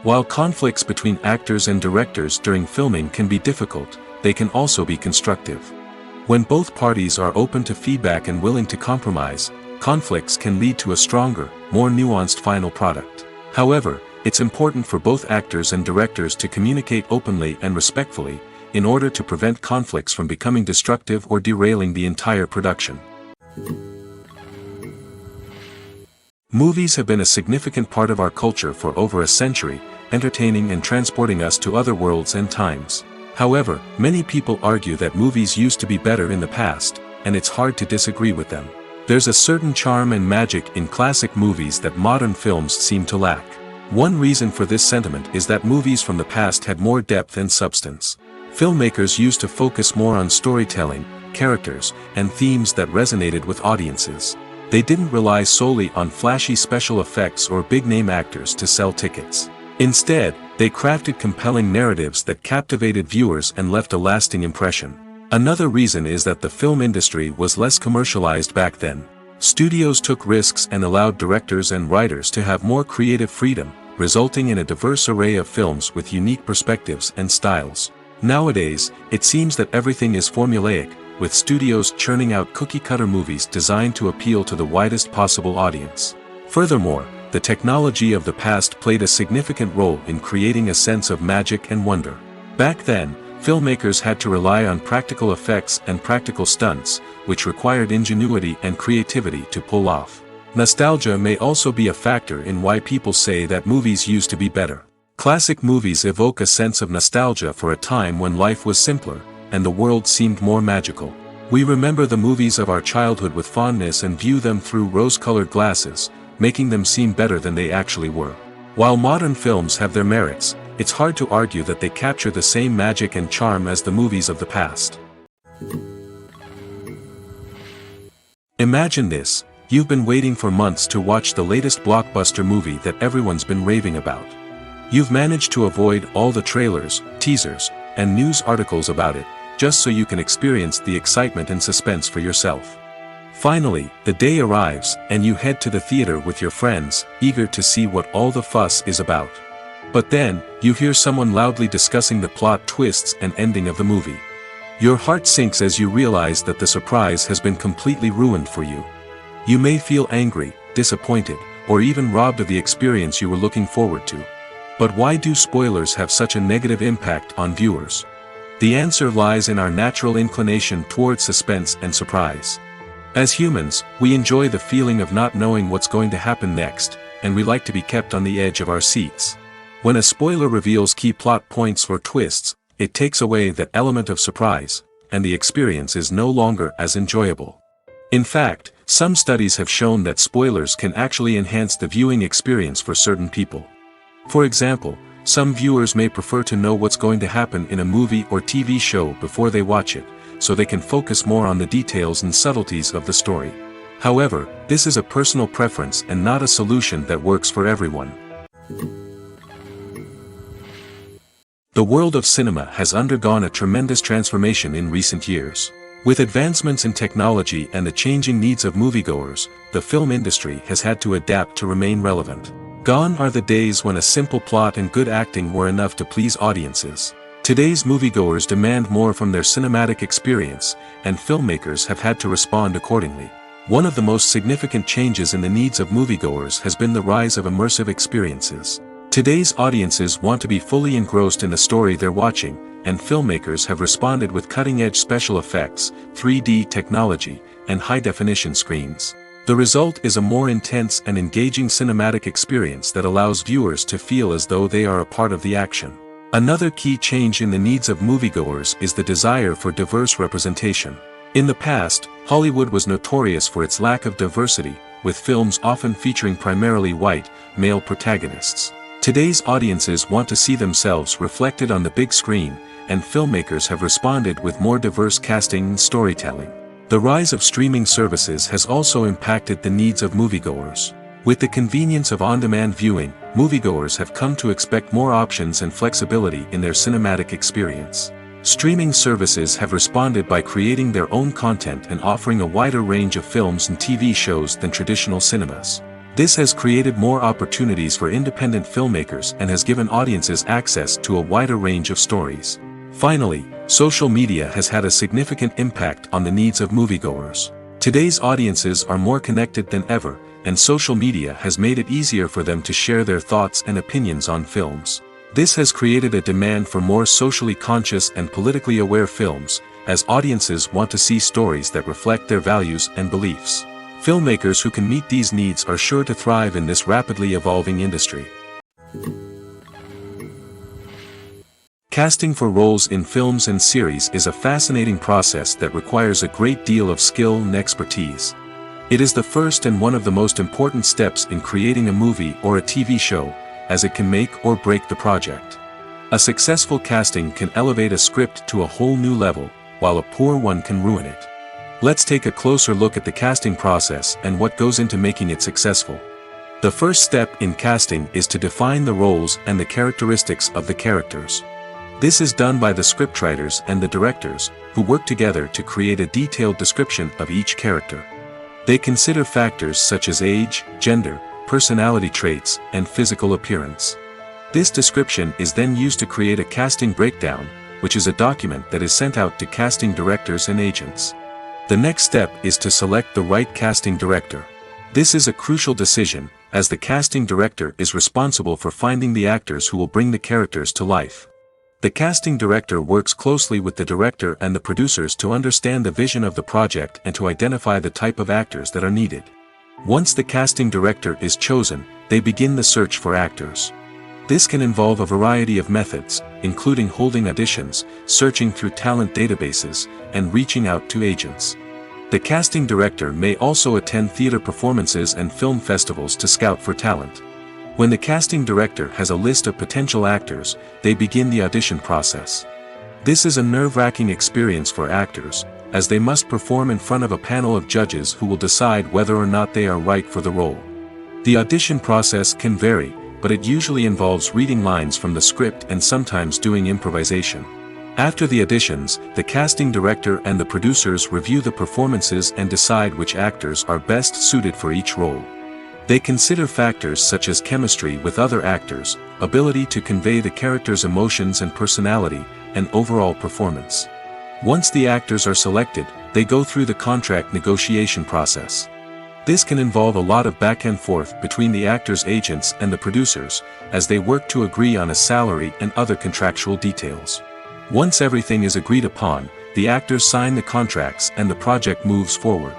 Speaker 1: While conflicts between actors and directors during filming can be difficult, they can also be constructive. When both parties are open to feedback and willing to compromise, conflicts can lead to a stronger, more nuanced final product. However, it's important for both actors and directors to communicate openly and respectfully, in order to prevent conflicts from becoming destructive or derailing the entire production. Movies have been a significant part of our culture for over a century, entertaining and transporting us to other worlds and times. However, many people argue that movies used to be better in the past, and it's hard to disagree with them. There's a certain charm and magic in classic movies that modern films seem to lack. One reason for this sentiment is that movies from the past had more depth and substance. Filmmakers used to focus more on storytelling, characters, and themes that resonated with audiences. They didn't rely solely on flashy special effects or big-name actors to sell tickets. Instead, they crafted compelling narratives that captivated viewers and left a lasting impression. Another reason is that the film industry was less commercialized back then. Studios took risks and allowed directors and writers to have more creative freedom, resulting in a diverse array of films with unique perspectives and styles. Nowadays, it seems that everything is formulaic, with studios churning out cookie-cutter movies designed to appeal to the widest possible audience. Furthermore, the technology of the past played a significant role in creating a sense of magic and wonder. Back then, filmmakers had to rely on practical effects and practical stunts, which required ingenuity and creativity to pull off. Nostalgia may also be a factor in why people say that movies used to be better. Classic movies evoke a sense of nostalgia for a time when life was simpler, and the world seemed more magical. We remember the movies of our childhood with fondness and view them through rose-colored glasses, making them seem better than they actually were. While modern films have their merits, it's hard to argue that they capture the same magic and charm as the movies of the past. Imagine this: you've been waiting for months to watch the latest blockbuster movie that everyone's been raving about. You've managed to avoid all the trailers, teasers, and news articles about it, just so you can experience the excitement and suspense for yourself. Finally, the day arrives, and you head to the theater with your friends, eager to see what all the fuss is about. But then, you hear someone loudly discussing the plot twists and ending of the movie. Your heart sinks as you realize that the surprise has been completely ruined for you. You may feel angry, disappointed, or even robbed of the experience you were looking forward to. But why do spoilers have such a negative impact on viewers? The answer lies in our natural inclination towards suspense and surprise. As humans, we enjoy the feeling of not knowing what's going to happen next, and we like to be kept on the edge of our seats. When a spoiler reveals key plot points or twists, it takes away that element of surprise, and the experience is no longer as enjoyable. In fact, some studies have shown that spoilers can actually enhance the viewing experience for certain people. For example, some viewers may prefer to know what's going to happen in a movie or TV show before they watch it, so they can focus more on the details and subtleties of the story. However, this is a personal preference and not a solution that works for everyone. The world of cinema has undergone a tremendous transformation in recent years. With advancements in technology and the changing needs of moviegoers, the film industry has had to adapt to remain relevant. Gone are the days when a simple plot and good acting were enough to please audiences. Today's moviegoers demand more from their cinematic experience, and filmmakers have had to respond accordingly. One of the most significant changes in the needs of moviegoers has been the rise of immersive experiences. Today's audiences want to be fully engrossed in the story they're watching, and filmmakers have responded with cutting-edge special effects, 3D technology, and high-definition screens. The result is a more intense and engaging cinematic experience that allows viewers to feel as though they are a part of the action. Another key change in the needs of moviegoers is the desire for diverse representation. In the past, Hollywood was notorious for its lack of diversity, with films often featuring primarily white, male protagonists. Today's audiences want to see themselves reflected on the big screen, and filmmakers have responded with more diverse casting and storytelling. The rise of streaming services has also impacted the needs of moviegoers. With the convenience of on-demand viewing, moviegoers have come to expect more options and flexibility in their cinematic experience. Streaming services have responded by creating their own content and offering a wider range of films and TV shows than traditional cinemas. This has created more opportunities for independent filmmakers and has given audiences access to a wider range of stories. Finally, social media has had a significant impact on the needs of moviegoers. Today's audiences are more connected than ever, and social media has made it easier for them to share their thoughts and opinions on films. This has created a demand for more socially conscious and politically aware films, as audiences want to see stories that reflect their values and beliefs. Filmmakers who can meet these needs are sure to thrive in this rapidly evolving industry. Casting for roles in films and series is a fascinating process that requires a great deal of skill and expertise. It is the first and one of the most important steps in creating a movie or a TV show, as it can make or break the project. A successful casting can elevate a script to a whole new level, while a poor one can ruin it. Let's take a closer look at the casting process and what goes into making it successful. The first step in casting is to define the roles and the characteristics of the characters. This is done by the scriptwriters and the directors, who work together to create a detailed description of each character. They consider factors such as age, gender, personality traits, and physical appearance. This description is then used to create a casting breakdown, which is a document that is sent out to casting directors and agents. The next step is to select the right casting director. This is a crucial decision, as the casting director is responsible for finding the actors who will bring the characters to life. The casting director works closely with the director and the producers to understand the vision of the project and to identify the type of actors that are needed. Once the casting director is chosen, they begin the search for actors. This can involve a variety of methods, including holding auditions, searching through talent databases, and reaching out to agents. The casting director may also attend theater performances and film festivals to scout for talent. When the casting director has a list of potential actors, they begin the audition process. This is a nerve-wracking experience for actors, as they must perform in front of a panel of judges who will decide whether or not they are right for the role. The audition process can vary, but it usually involves reading lines from the script and sometimes doing improvisation. After the auditions, the casting director and the producers review the performances and decide which actors are best suited for each role. They consider factors such as chemistry with other actors, ability to convey the character's emotions and personality, and overall performance. Once the actors are selected, they go through the contract negotiation process. This can involve a lot of back and forth between the actors' agents and the producers, as they work to agree on a salary and other contractual details. Once everything is agreed upon, the actors sign the contracts and the project moves forward.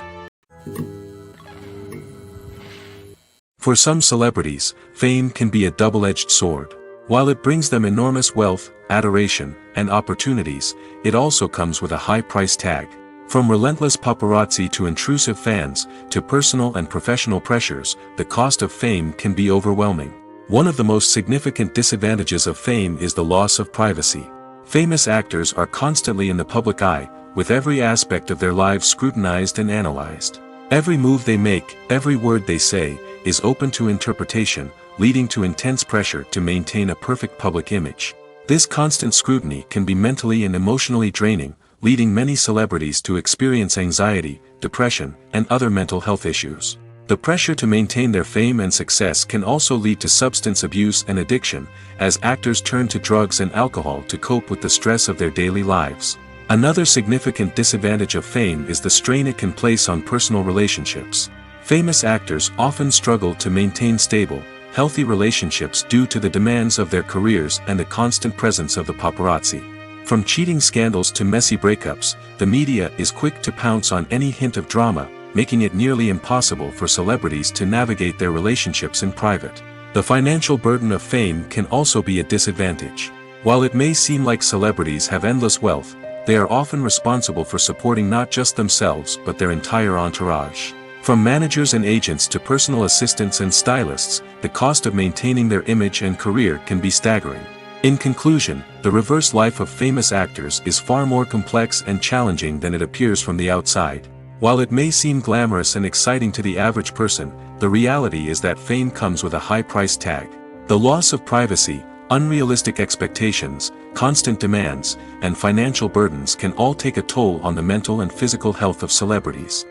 Speaker 1: For some celebrities, fame can be a double-edged sword. While it brings them enormous wealth, adoration, and opportunities, it also comes with a high price tag. From relentless paparazzi to intrusive fans, to personal and professional pressures, the cost of fame can be overwhelming. One of the most significant disadvantages of fame is the loss of privacy. Famous actors are constantly in the public eye, with every aspect of their lives scrutinized and analyzed. Every move they make, every word they say, is open to interpretation, leading to intense pressure to maintain a perfect public image. This constant scrutiny can be mentally and emotionally draining, leading many celebrities to experience anxiety, depression, and other mental health issues. The pressure to maintain their fame and success can also lead to substance abuse and addiction, as actors turn to drugs and alcohol to cope with the stress of their daily lives. Another significant disadvantage of fame is the strain it can place on personal relationships. Famous actors often struggle to maintain stable, healthy relationships due to the demands of their careers and the constant presence of the paparazzi. From cheating scandals to messy breakups, the media is quick to pounce on any hint of drama, making it nearly impossible for celebrities to navigate their relationships in private. The financial burden of fame can also be a disadvantage. While it may seem like celebrities have endless wealth, they are often responsible for supporting not just themselves but their entire entourage. From managers and agents to personal assistants and stylists, the cost of maintaining their image and career can be staggering. In conclusion, the reverse life of famous actors is far more complex and challenging than it appears from the outside. While it may seem glamorous and exciting to the average person, the reality is that fame comes with a high price tag. The loss of privacy, unrealistic expectations, constant demands, and financial burdens can all take a toll on the mental and physical health of celebrities.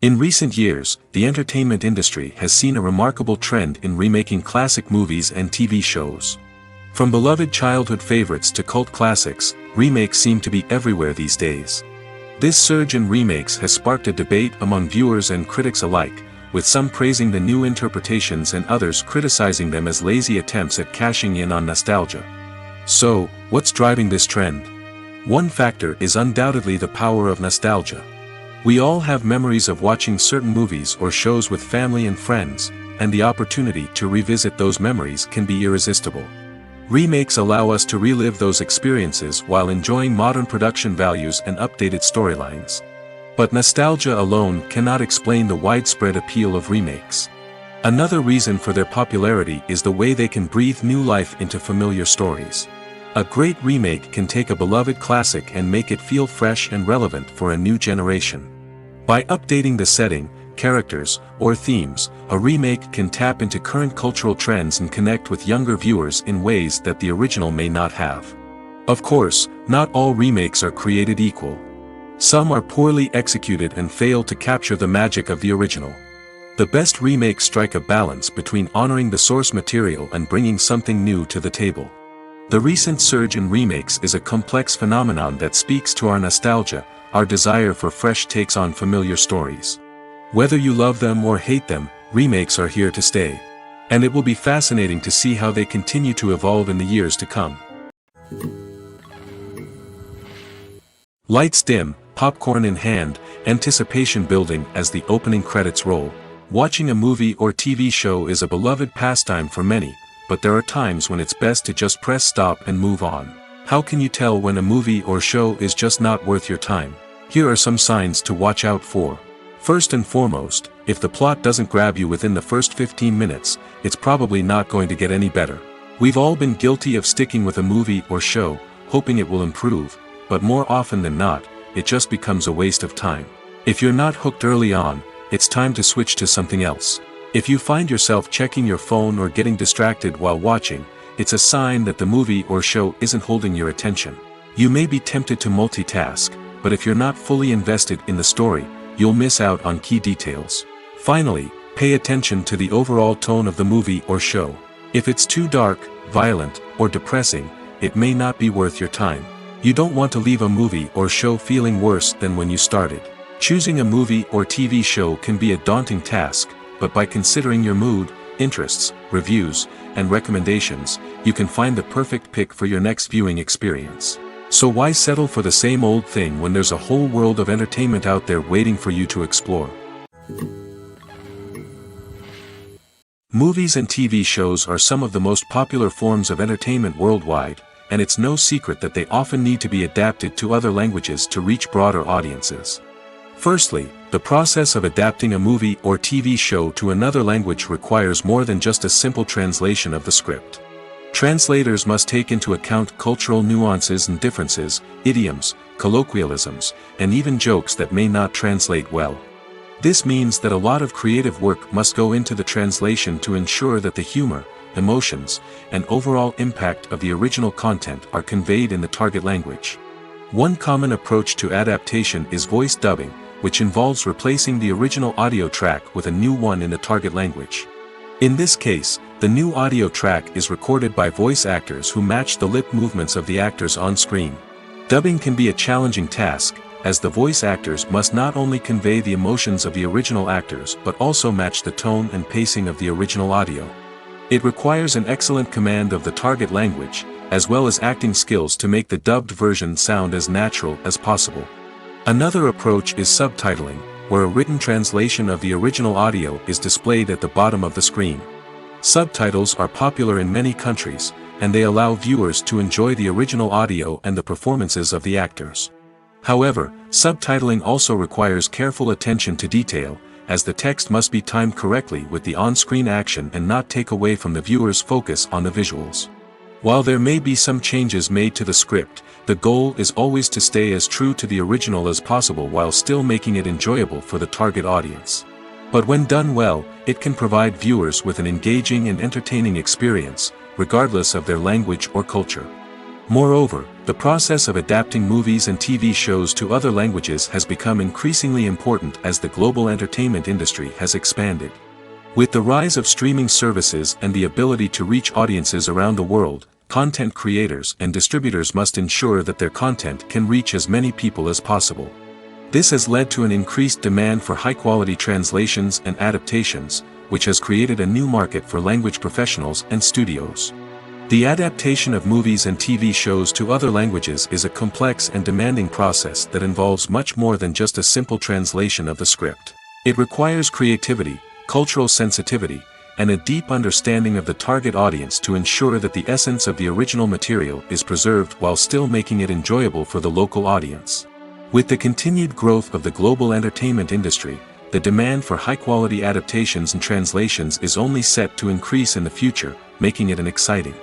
Speaker 1: In recent years, the entertainment industry has seen a remarkable trend in remaking classic movies and TV shows. From beloved childhood favorites to cult classics, remakes seem to be everywhere these days. This surge in remakes has sparked a debate among viewers and critics alike, with some praising the new interpretations and others criticizing them as lazy attempts at cashing in on nostalgia. So, what's driving this trend? One factor is undoubtedly the power of nostalgia. We all have memories of watching certain movies or shows with family and friends, and the opportunity to revisit those memories can be irresistible. Remakes allow us to relive those experiences while enjoying modern production values and updated storylines. But nostalgia alone cannot explain the widespread appeal of remakes. Another reason for their popularity is the way they can breathe new life into familiar stories. A great remake can take a beloved classic and make it feel fresh and relevant for a new generation. By updating the setting, characters, or themes, a remake can tap into current cultural trends and connect with younger viewers in ways that the original may not have. Of course, not all remakes are created equal. Some are poorly executed and fail to capture the magic of the original. The best remakes strike a balance between honoring the source material and bringing something new to the table. The recent surge in remakes is a complex phenomenon that speaks to our nostalgia, our desire for fresh takes on familiar stories. Whether you love them or hate them, remakes are here to stay. And it will be fascinating to see how they continue to evolve in the years to come. Lights dim, popcorn in hand, anticipation building as the opening credits roll. Watching a movie or TV show is a beloved pastime for many, but there are times when it's best to just press stop and move on. How can you tell when a movie or show is just not worth your time? Here are some signs to watch out for. First and foremost, if the plot doesn't grab you within the first 15 minutes, it's probably not going to get any better. We've all been guilty of sticking with a movie or show, hoping it will improve, but more often than not, it just becomes a waste of time. If you're not hooked early on, it's time to switch to something else. If you find yourself checking your phone or getting distracted while watching, it's a sign that the movie or show isn't holding your attention. You may be tempted to multitask, but if you're not fully invested in the story, you'll miss out on key details. Finally, pay attention to the overall tone of the movie or show. If it's too dark, violent, or depressing, it may not be worth your time. You don't want to leave a movie or show feeling worse than when you started. Choosing a movie or TV show can be a daunting task, but by considering your mood, interests, reviews, and recommendations, you can find the perfect pick for your next viewing experience. So why settle for the same old thing when there's a whole world of entertainment out there waiting for you to explore? Movies and TV shows are some of the most popular forms of entertainment worldwide, and it's no secret that they often need to be adapted to other languages to reach broader audiences. Firstly, the process of adapting a movie or TV show to another language requires more than just a simple translation of the script. Translators must take into account cultural nuances and differences, idioms, colloquialisms, and even jokes that may not translate well. This means that a lot of creative work must go into the translation to ensure that the humor, emotions, and overall impact of the original content are conveyed in the target language. One common approach to adaptation is voice dubbing, which involves replacing the original audio track with a new one in the target language. In this case, the new audio track is recorded by voice actors who match the lip movements of the actors on screen. Dubbing can be a challenging task, as the voice actors must not only convey the emotions of the original actors but also match the tone and pacing of the original audio. It requires an excellent command of the target language, as well as acting skills to make the dubbed version sound as natural as possible. Another approach is subtitling, where a written translation of the original audio is displayed at the bottom of the screen. Subtitles are popular in many countries, and they allow viewers to enjoy the original audio and the performances of the actors. However, subtitling also requires careful attention to detail, as the text must be timed correctly with the on-screen action and not take away from the viewer's focus on the visuals. While there may be some changes made to the script, the goal is always to stay as true to the original as possible while still making it enjoyable for the target audience. But when done well, it can provide viewers with an engaging and entertaining experience, regardless of their language or culture. Moreover, the process of adapting movies and TV shows to other languages has become increasingly important as the global entertainment industry has expanded. With the rise of streaming services and the ability to reach audiences around the world, content creators and distributors must ensure that their content can reach as many people as possible. This has led to an increased demand for high-quality translations and adaptations, which has created a new market for language professionals and studios. The adaptation of movies and TV shows to other languages is a complex and demanding process that involves much more than just a simple translation of the script. It requires creativity, cultural sensitivity, and a deep understanding of the target audience to ensure that the essence of the original material is preserved while still making it enjoyable for the local audience. With the continued growth of the global entertainment industry, the demand for high-quality adaptations and translations is only set to increase in the future, making it an exciting